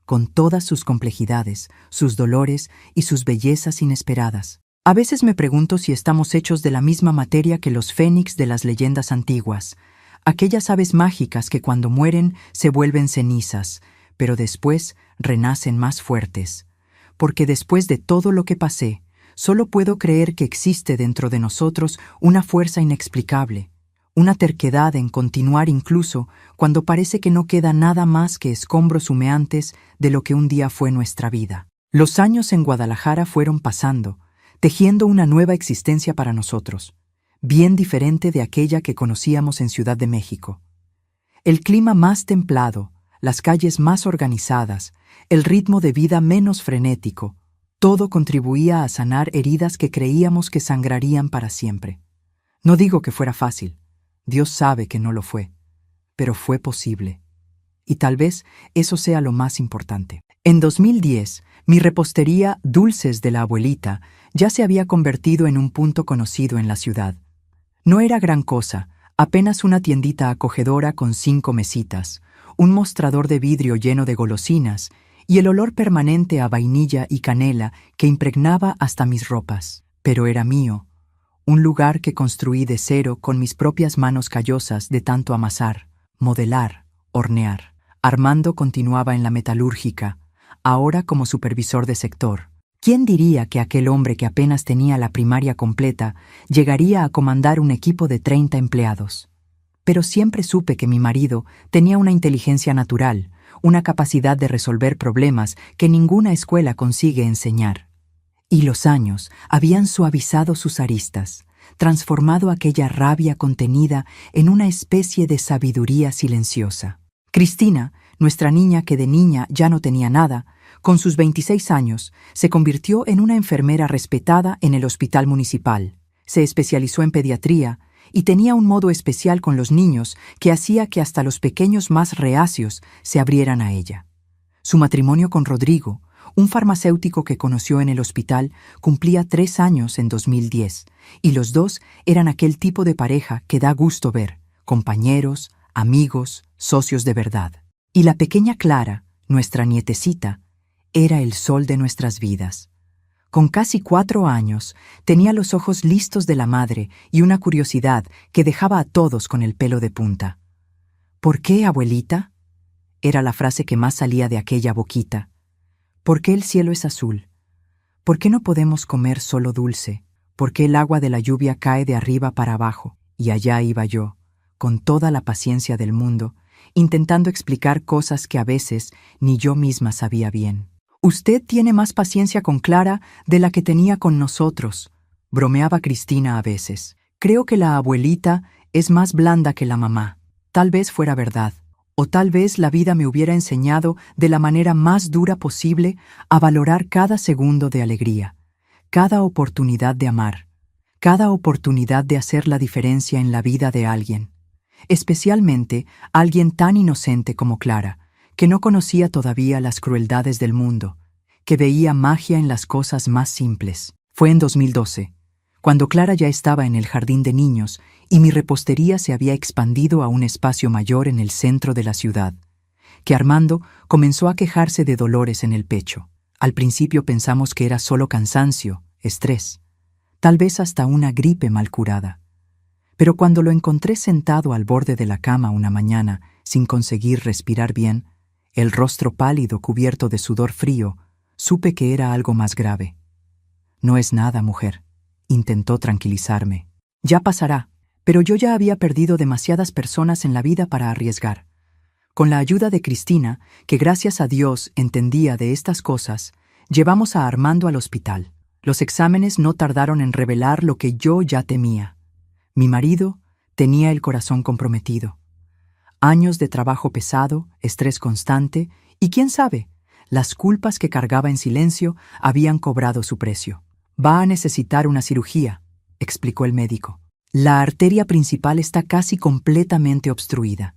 con todas sus complejidades, sus dolores y sus bellezas inesperadas. A veces me pregunto si estamos hechos de la misma materia que los fénix de las leyendas antiguas, aquellas aves mágicas que cuando mueren se vuelven cenizas, pero después renacen más fuertes. Porque después de todo lo que pasé, solo puedo creer que existe dentro de nosotros una fuerza inexplicable, una terquedad en continuar incluso cuando parece que no queda nada más que escombros humeantes de lo que un día fue nuestra vida. Los años en Guadalajara fueron pasando, tejiendo una nueva existencia para nosotros, bien diferente de aquella que conocíamos en Ciudad de México. El clima más templado, las calles más organizadas, el ritmo de vida menos frenético, todo contribuía a sanar heridas que creíamos que sangrarían para siempre. No digo que fuera fácil. Dios sabe que no lo fue. Pero fue posible. Y tal vez eso sea lo más importante. En 2010, mi repostería Dulces de la Abuelita ya se había convertido en un punto conocido en la ciudad. No era gran cosa, apenas una tiendita acogedora con 5 mesitas, un mostrador de vidrio lleno de golosinas y el olor permanente a vainilla y canela que impregnaba hasta mis ropas. Pero era mío, un lugar que construí de cero con mis propias manos callosas de tanto amasar, modelar, hornear. Armando continuaba en la metalúrgica, ahora como supervisor de sector. ¿Quién diría que aquel hombre que apenas tenía la primaria completa llegaría a comandar un equipo de 30 empleados? Pero siempre supe que mi marido tenía una inteligencia natural, una capacidad de resolver problemas que ninguna escuela consigue enseñar. Y los años habían suavizado sus aristas, transformado aquella rabia contenida en una especie de sabiduría silenciosa. Cristina, nuestra niña que de niña ya no tenía nada, con sus 26 años, se convirtió en una enfermera respetada en el hospital municipal. Se especializó en pediatría y tenía un modo especial con los niños que hacía que hasta los pequeños más reacios se abrieran a ella. Su matrimonio con Rodrigo, un farmacéutico que conoció en el hospital, cumplía 3 años en 2010, y los dos eran aquel tipo de pareja que da gusto ver, compañeros, amigos, socios de verdad. Y la pequeña Clara, nuestra nietecita, era el sol de nuestras vidas. Con casi 4 años, tenía los ojos listos de la madre y una curiosidad que dejaba a todos con el pelo de punta. ¿Por qué, abuelita? Era la frase que más salía de aquella boquita. ¿Por qué el cielo es azul? ¿Por qué no podemos comer solo dulce? ¿Por qué el agua de la lluvia cae de arriba para abajo? Y allá iba yo, con toda la paciencia del mundo, intentando explicar cosas que a veces ni yo misma sabía bien. «Usted tiene más paciencia con Clara de la que tenía con nosotros», bromeaba Cristina a veces. «Creo que la abuelita es más blanda que la mamá». Tal vez fuera verdad, o tal vez la vida me hubiera enseñado de la manera más dura posible a valorar cada segundo de alegría, cada oportunidad de amar, cada oportunidad de hacer la diferencia en la vida de alguien. Especialmente alguien tan inocente como Clara, que no conocía todavía las crueldades del mundo, que veía magia en las cosas más simples. Fue en 2012, cuando Clara ya estaba en el jardín de niños y mi repostería se había expandido a un espacio mayor en el centro de la ciudad, que Armando comenzó a quejarse de dolores en el pecho. Al principio pensamos que era solo cansancio, estrés, tal vez hasta una gripe mal curada. Pero cuando lo encontré sentado al borde de la cama una mañana, sin conseguir respirar bien, el rostro pálido cubierto de sudor frío, supe que era algo más grave. «No es nada, mujer», intentó tranquilizarme. «Ya pasará», pero yo ya había perdido demasiadas personas en la vida para arriesgar. Con la ayuda de Cristina, que gracias a Dios entendía de estas cosas, llevamos a Armando al hospital. Los exámenes no tardaron en revelar lo que yo ya temía. Mi marido tenía el corazón comprometido. Años de trabajo pesado, estrés constante y, quién sabe, las culpas que cargaba en silencio habían cobrado su precio. «Va a necesitar una cirugía», explicó el médico. «La arteria principal está casi completamente obstruida.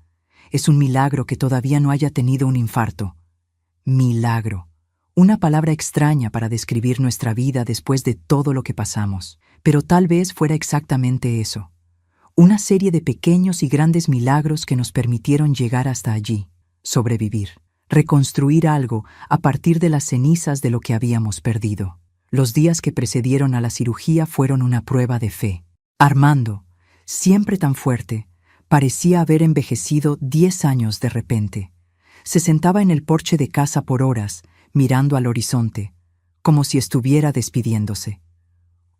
Es un milagro que todavía no haya tenido un infarto». Milagro. Una palabra extraña para describir nuestra vida después de todo lo que pasamos. Pero tal vez fuera exactamente eso. Una serie de pequeños y grandes milagros que nos permitieron llegar hasta allí, sobrevivir, reconstruir algo a partir de las cenizas de lo que habíamos perdido. Los días que precedieron a la cirugía fueron una prueba de fe. Armando, siempre tan fuerte, parecía haber envejecido 10 años de repente. Se sentaba en el porche de casa por horas, mirando al horizonte, como si estuviera despidiéndose.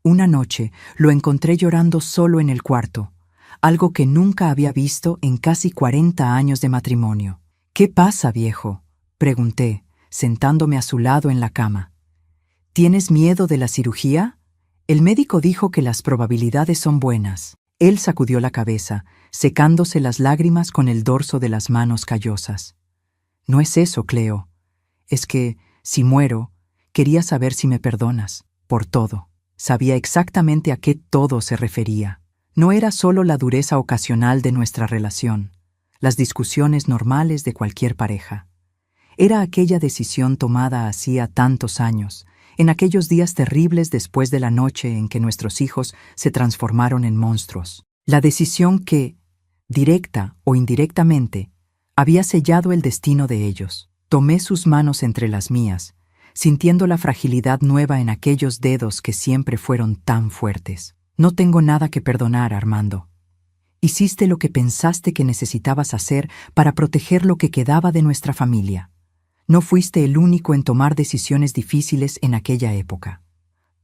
Una noche lo encontré llorando solo en el cuarto, algo que nunca había visto en casi 40 años de matrimonio. «¿Qué pasa, viejo?», pregunté, sentándome a su lado en la cama. «¿Tienes miedo de la cirugía?» El médico dijo que las probabilidades son buenas. Él sacudió la cabeza, secándose las lágrimas con el dorso de las manos callosas. «No es eso, Cleo. Es que, si muero, quería saber si me perdonas, por todo». Sabía exactamente a qué todo se refería. No era solo la dureza ocasional de nuestra relación, las discusiones normales de cualquier pareja. Era aquella decisión tomada hacía tantos años, en aquellos días terribles después de la noche en que nuestros hijos se transformaron en monstruos. La decisión que, directa o indirectamente, había sellado el destino de ellos. Tomé sus manos entre las mías, sintiendo la fragilidad nueva en aquellos dedos que siempre fueron tan fuertes. No tengo nada que perdonar, Armando. Hiciste lo que pensaste que necesitabas hacer para proteger lo que quedaba de nuestra familia. No fuiste el único en tomar decisiones difíciles en aquella época.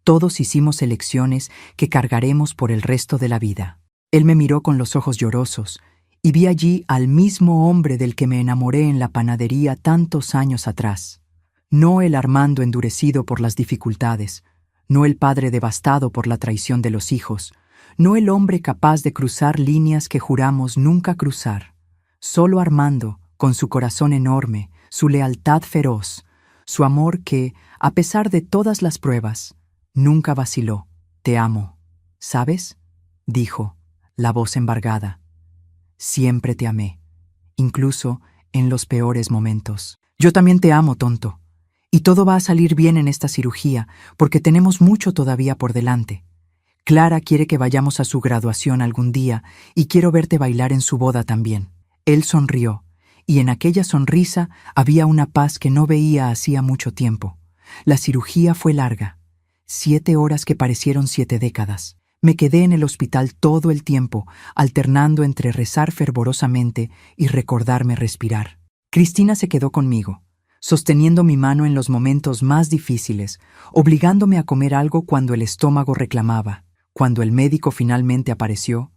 Todos hicimos elecciones que cargaremos por el resto de la vida. Él me miró con los ojos llorosos y vi allí al mismo hombre del que me enamoré en la panadería tantos años atrás. No el Armando endurecido por las dificultades, no el padre devastado por la traición de los hijos, no el hombre capaz de cruzar líneas que juramos nunca cruzar. Solo Armando, con su corazón enorme, su lealtad feroz, su amor que, a pesar de todas las pruebas, nunca vaciló. Te amo, ¿sabes? Dijo, la voz embargada. Siempre te amé, incluso en los peores momentos. Yo también te amo, tonto. Y todo va a salir bien en esta cirugía, porque tenemos mucho todavía por delante. Clara quiere que vayamos a su graduación algún día y quiero verte bailar en su boda también. Él sonrió, y en aquella sonrisa había una paz que no veía hacía mucho tiempo. La cirugía fue larga, 7 horas que parecieron 7 décadas. Me quedé en el hospital todo el tiempo, alternando entre rezar fervorosamente y recordarme respirar. Cristina se quedó conmigo, sosteniendo mi mano en los momentos más difíciles, obligándome a comer algo cuando el estómago reclamaba. Cuando el médico finalmente apareció,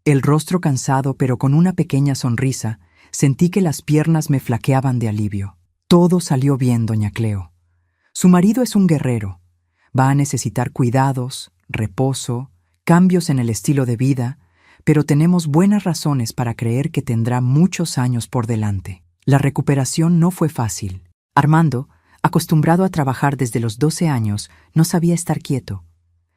el rostro cansado pero con una pequeña sonrisa, sentí que las piernas me flaqueaban de alivio. Todo salió bien, doña Cleo. Su marido es un guerrero. Va a necesitar cuidados, reposo, cambios en el estilo de vida, pero tenemos buenas razones para creer que tendrá muchos años por delante. La recuperación no fue fácil. Armando, acostumbrado a trabajar desde los 12 años, no sabía estar quieto.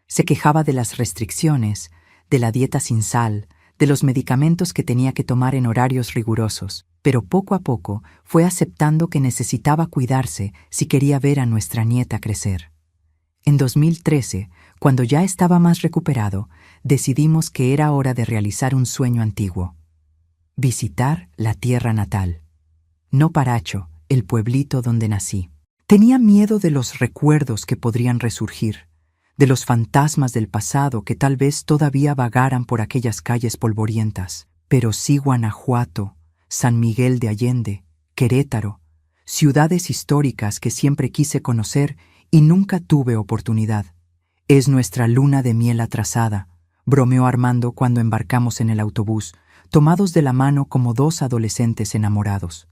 Se quejaba de las restricciones, de la dieta sin sal, de los medicamentos que tenía que tomar en horarios rigurosos, pero poco a poco fue aceptando que necesitaba cuidarse si quería ver a nuestra nieta crecer. En 2013, cuando ya estaba más recuperado, decidimos que era hora de realizar un sueño antiguo: visitar la tierra natal. No Paracho, el pueblito donde nací. Tenía miedo de los recuerdos que podrían resurgir, de los fantasmas del pasado que tal vez todavía vagaran por aquellas calles polvorientas. Pero sí Guanajuato, San Miguel de Allende, Querétaro, ciudades históricas que siempre quise conocer y nunca tuve oportunidad. Es nuestra luna de miel atrasada, bromeó Armando cuando embarcamos en el autobús, tomados de la mano como 2 adolescentes enamorados.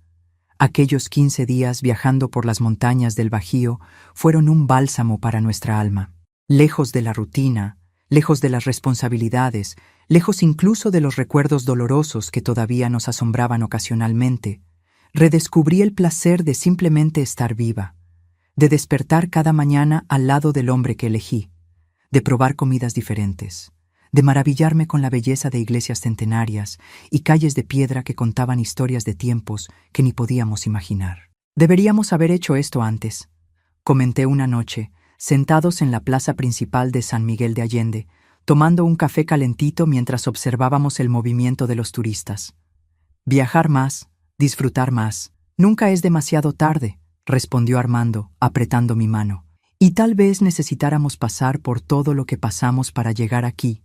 Aquellos 15 días viajando por las montañas del Bajío fueron un bálsamo para nuestra alma. Lejos de la rutina, lejos de las responsabilidades, lejos incluso de los recuerdos dolorosos que todavía nos asombraban ocasionalmente, redescubrí el placer de simplemente estar viva, de despertar cada mañana al lado del hombre que elegí, de probar comidas diferentes, de maravillarme con la belleza de iglesias centenarias y calles de piedra que contaban historias de tiempos que ni podíamos imaginar. Deberíamos haber hecho esto antes, comenté una noche, sentados en la plaza principal de San Miguel de Allende, tomando un café calentito mientras observábamos el movimiento de los turistas. Viajar más, disfrutar más. Nunca es demasiado tarde, respondió Armando, apretando mi mano. Y tal vez necesitáramos pasar por todo lo que pasamos para llegar aquí,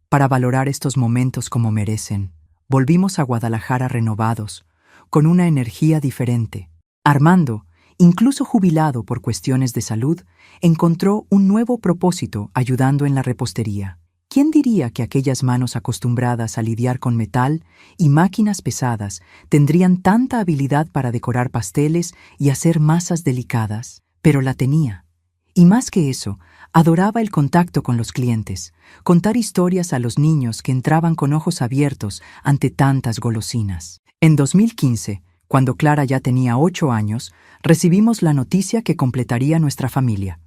para valorar estos momentos como merecen. Volvimos a Guadalajara renovados, con una energía diferente. Armando, incluso jubilado por cuestiones de salud, encontró un nuevo propósito ayudando en la repostería. ¿Quién diría que aquellas manos acostumbradas a lidiar con metal y máquinas pesadas tendrían tanta habilidad para decorar pasteles y hacer masas delicadas? Pero la tenía. Y más que eso, adoraba el contacto con los clientes, contar historias a los niños que entraban con ojos abiertos ante tantas golosinas. En 2015, cuando Clara ya tenía 8 años, recibimos la noticia que completaría nuestra familia.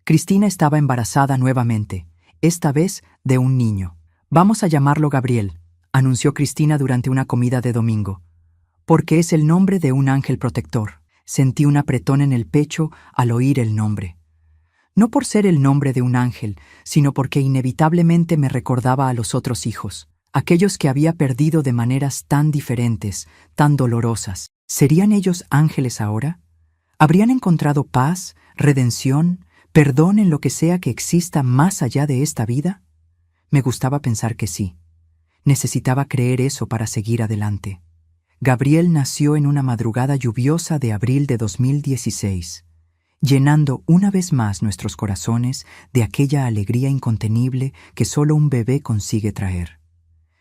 Cristina estaba embarazada nuevamente, esta vez de un niño. Vamos a llamarlo Gabriel, anunció Cristina durante una comida de domingo, porque es el nombre de un ángel protector. Sentí un apretón en el pecho al oír el nombre. No por ser el nombre de un ángel, sino porque inevitablemente me recordaba a los otros hijos, aquellos que había perdido de maneras tan diferentes, tan dolorosas. ¿Serían ellos ángeles ahora? ¿Habrían encontrado paz, redención, perdón en lo que sea que exista más allá de esta vida? Me gustaba pensar que sí. Necesitaba creer eso para seguir adelante. Gabriel nació en una madrugada lluviosa de abril de 2016, llenando una vez más nuestros corazones de aquella alegría incontenible que solo un bebé consigue traer.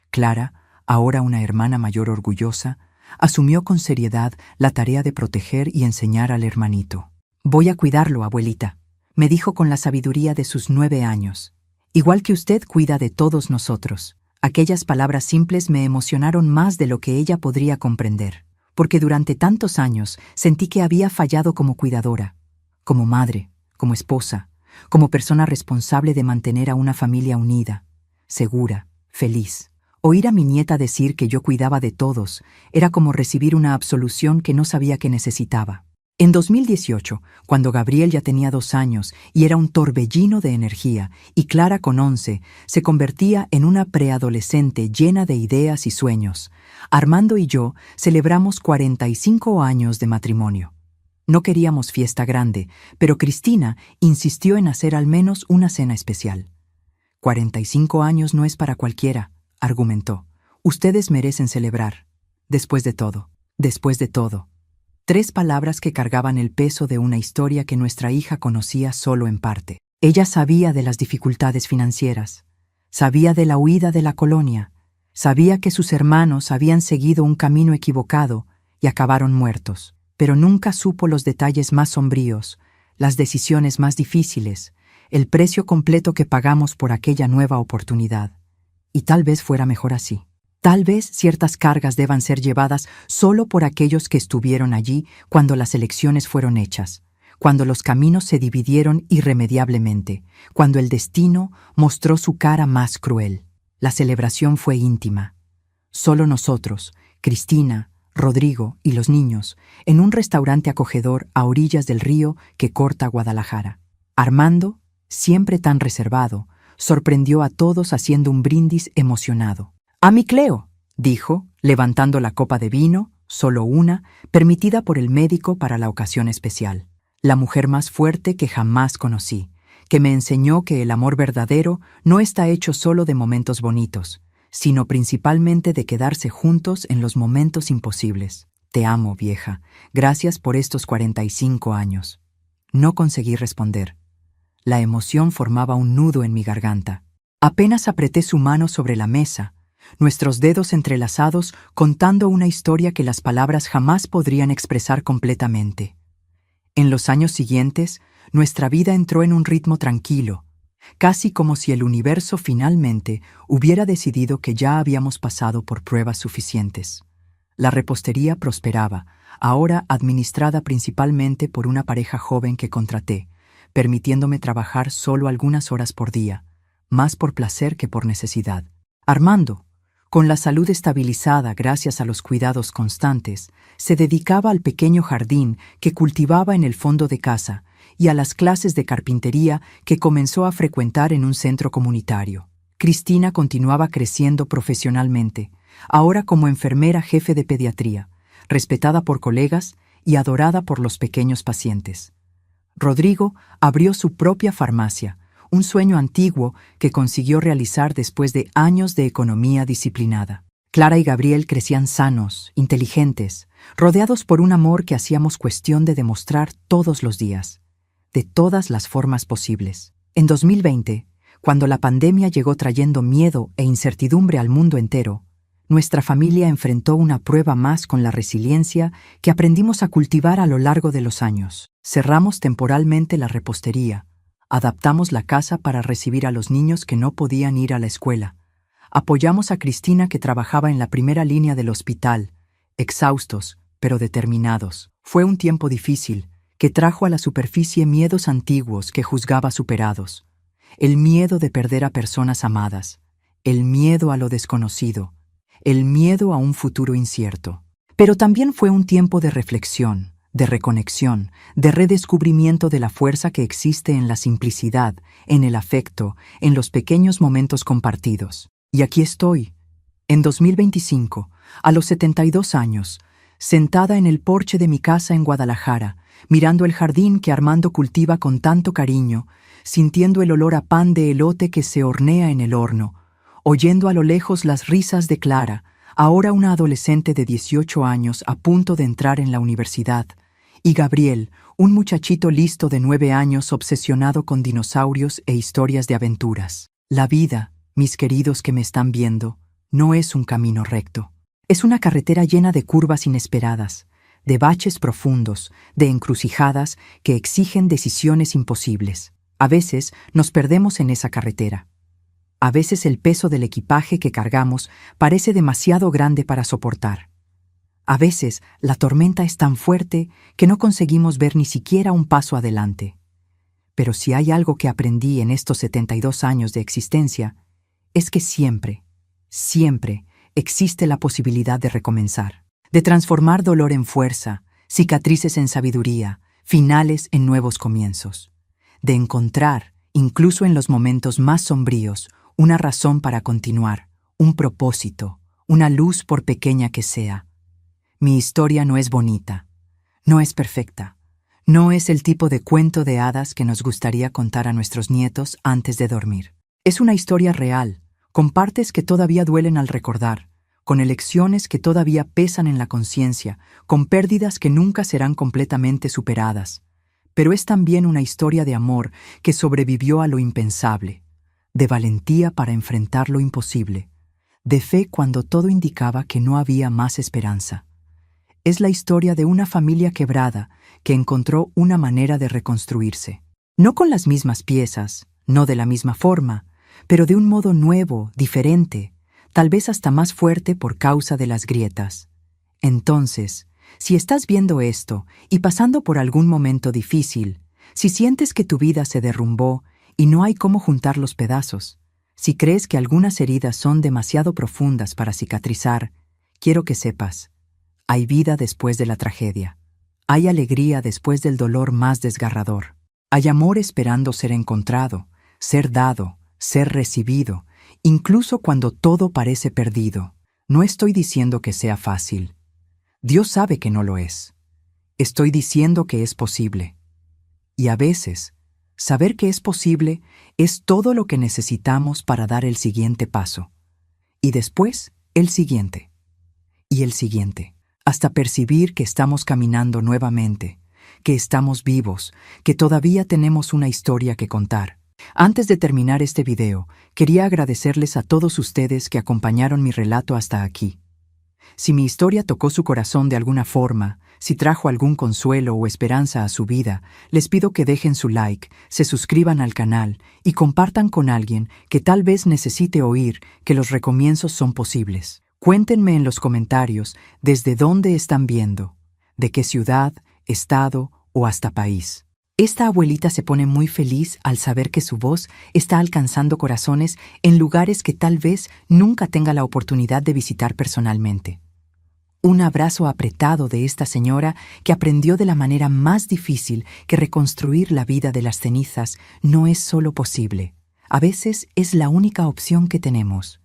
Clara, ahora una hermana mayor orgullosa, asumió con seriedad la tarea de proteger y enseñar al hermanito. «Voy a cuidarlo, abuelita», me dijo con la sabiduría de sus 9 años. «Igual que usted cuida de todos nosotros». Aquellas palabras simples me emocionaron más de lo que ella podría comprender, porque durante tantos años sentí que había fallado como cuidadora, como madre, como esposa, como persona responsable de mantener a una familia unida, segura, feliz. Oír a mi nieta decir que yo cuidaba de todos era como recibir una absolución que no sabía que necesitaba. En 2018, cuando Gabriel ya tenía 2 años y era un torbellino de energía, y Clara con 11, se convertía en una preadolescente llena de ideas y sueños, Armando y yo celebramos 45 años de matrimonio. No queríamos fiesta grande, pero Cristina insistió en hacer al menos una cena especial. 45 años no es para cualquiera, argumentó. Ustedes merecen celebrar. Después de todo. 3 palabras que cargaban el peso de una historia que nuestra hija conocía solo en parte. Ella sabía de las dificultades financieras, sabía de la huida de la colonia, sabía que sus hermanos habían seguido un camino equivocado y acabaron muertos, pero nunca supo los detalles más sombríos, las decisiones más difíciles, el precio completo que pagamos por aquella nueva oportunidad. Y tal vez fuera mejor así. Tal vez ciertas cargas deban ser llevadas solo por aquellos que estuvieron allí cuando las elecciones fueron hechas, cuando los caminos se dividieron irremediablemente, cuando el destino mostró su cara más cruel. La celebración fue íntima. Solo nosotros, Cristina, Rodrigo y los niños, en un restaurante acogedor a orillas del río que corta Guadalajara. Armando, siempre tan reservado, sorprendió a todos haciendo un brindis emocionado. «A mi Cleo», dijo, levantando la copa de vino, solo una, permitida por el médico para la ocasión especial. La mujer más fuerte que jamás conocí, que me enseñó que el amor verdadero no está hecho solo de momentos bonitos, sino principalmente de quedarse juntos en los momentos imposibles. «Te amo, vieja. Gracias por estos 45 años». No conseguí responder. La emoción formaba un nudo en mi garganta. Apenas apreté su mano sobre la mesa, nuestros dedos entrelazados contando una historia que las palabras jamás podrían expresar completamente. En los años siguientes, nuestra vida entró en un ritmo tranquilo, casi como si el universo finalmente hubiera decidido que ya habíamos pasado por pruebas suficientes. La repostería prosperaba, ahora administrada principalmente por una pareja joven que contraté, permitiéndome trabajar solo algunas horas por día, más por placer que por necesidad. Armando, con la salud estabilizada gracias a los cuidados constantes, se dedicaba al pequeño jardín que cultivaba en el fondo de casa y a las clases de carpintería que comenzó a frecuentar en un centro comunitario. Cristina continuaba creciendo profesionalmente, ahora como enfermera jefe de pediatría, respetada por colegas y adorada por los pequeños pacientes. Rodrigo abrió su propia farmacia, un sueño antiguo que consiguió realizar después de años de economía disciplinada. Clara y Gabriel crecían sanos, inteligentes, rodeados por un amor que hacíamos cuestión de demostrar todos los días, de todas las formas posibles. En 2020, cuando la pandemia llegó trayendo miedo e incertidumbre al mundo entero, nuestra familia enfrentó una prueba más con la resiliencia que aprendimos a cultivar a lo largo de los años. Cerramos temporalmente la repostería, adaptamos la casa para recibir a los niños que no podían ir a la escuela, apoyamos a Cristina que trabajaba en la primera línea del hospital, exhaustos, pero determinados. Fue un tiempo difícil, que trajo a la superficie miedos antiguos que juzgaba superados. El miedo de perder a personas amadas, el miedo a lo desconocido, el miedo a un futuro incierto. Pero también fue un tiempo de reflexión, de reconexión, de redescubrimiento de la fuerza que existe en la simplicidad, en el afecto, en los pequeños momentos compartidos. Y aquí estoy, en 2025, a los 72 años, sentada en el porche de mi casa en Guadalajara, mirando el jardín que Armando cultiva con tanto cariño, sintiendo el olor a pan de elote que se hornea en el horno, oyendo a lo lejos las risas de Clara, ahora una adolescente de 18 años a punto de entrar en la universidad, y Gabriel, un muchachito listo de 9 años obsesionado con dinosaurios e historias de aventuras. La vida, mis queridos que me están viendo, no es un camino recto. Es una carretera llena de curvas inesperadas, de baches profundos, de encrucijadas que exigen decisiones imposibles. A veces nos perdemos en esa carretera. A veces el peso del equipaje que cargamos parece demasiado grande para soportar. A veces la tormenta es tan fuerte que no conseguimos ver ni siquiera un paso adelante. Pero si hay algo que aprendí en estos 72 años de existencia, es que siempre existe la posibilidad de recomenzar, de transformar dolor en fuerza, cicatrices en sabiduría, finales en nuevos comienzos, de encontrar, incluso en los momentos más sombríos, una razón para continuar, un propósito, una luz por pequeña que sea. Mi historia no es bonita, no es perfecta, no es el tipo de cuento de hadas que nos gustaría contar a nuestros nietos antes de dormir. Es una historia real, con partes que todavía duelen al recordar, con elecciones que todavía pesan en la conciencia, con pérdidas que nunca serán completamente superadas. Pero es también una historia de amor que sobrevivió a lo impensable, de valentía para enfrentar lo imposible, de fe cuando todo indicaba que no había más esperanza. Es la historia de una familia quebrada que encontró una manera de reconstruirse. No con las mismas piezas, no de la misma forma, pero de un modo nuevo, diferente, tal vez hasta más fuerte por causa de las grietas. Entonces, si estás viendo esto y pasando por algún momento difícil, si sientes que tu vida se derrumbó y no hay cómo juntar los pedazos, si crees que algunas heridas son demasiado profundas para cicatrizar, quiero que sepas, hay vida después de la tragedia. Hay alegría después del dolor más desgarrador. Hay amor esperando ser encontrado, ser dado, ser recibido, incluso cuando todo parece perdido. No estoy diciendo que sea fácil. Dios sabe que no lo es. Estoy diciendo que es posible. Y a veces, saber que es posible es todo lo que necesitamos para dar el siguiente paso. Y después, el siguiente. Y el siguiente. Hasta percibir que estamos caminando nuevamente, que estamos vivos, que todavía tenemos una historia que contar. Antes de terminar este video, quería agradecerles a todos ustedes que acompañaron mi relato hasta aquí. Si mi historia tocó su corazón de alguna forma, si trajo algún consuelo o esperanza a su vida, les pido que dejen su like, se suscriban al canal y compartan con alguien que tal vez necesite oír que los recomienzos son posibles. Cuéntenme en los comentarios desde dónde están viendo, de qué ciudad, estado o hasta país. Esta abuelita se pone muy feliz al saber que su voz está alcanzando corazones en lugares que tal vez nunca tenga la oportunidad de visitar personalmente. Un abrazo apretado de esta señora que aprendió de la manera más difícil que reconstruir la vida de las cenizas no es solo posible, a veces es la única opción que tenemos.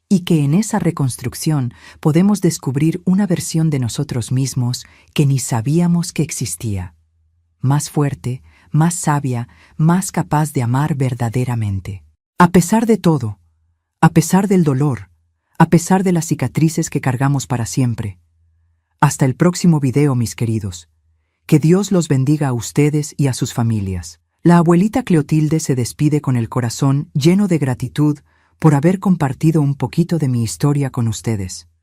Y que en esa reconstrucción podemos descubrir una versión de nosotros mismos que ni sabíamos que existía. Más fuerte, más sabia, más capaz de amar verdaderamente. A pesar de todo, a pesar del dolor, a pesar de las cicatrices que cargamos para siempre. Hasta el próximo video, mis queridos. Que Dios los bendiga a ustedes y a sus familias. La abuelita Cleotilde se despide con el corazón lleno de gratitud por haber compartido un poquito de mi historia con ustedes.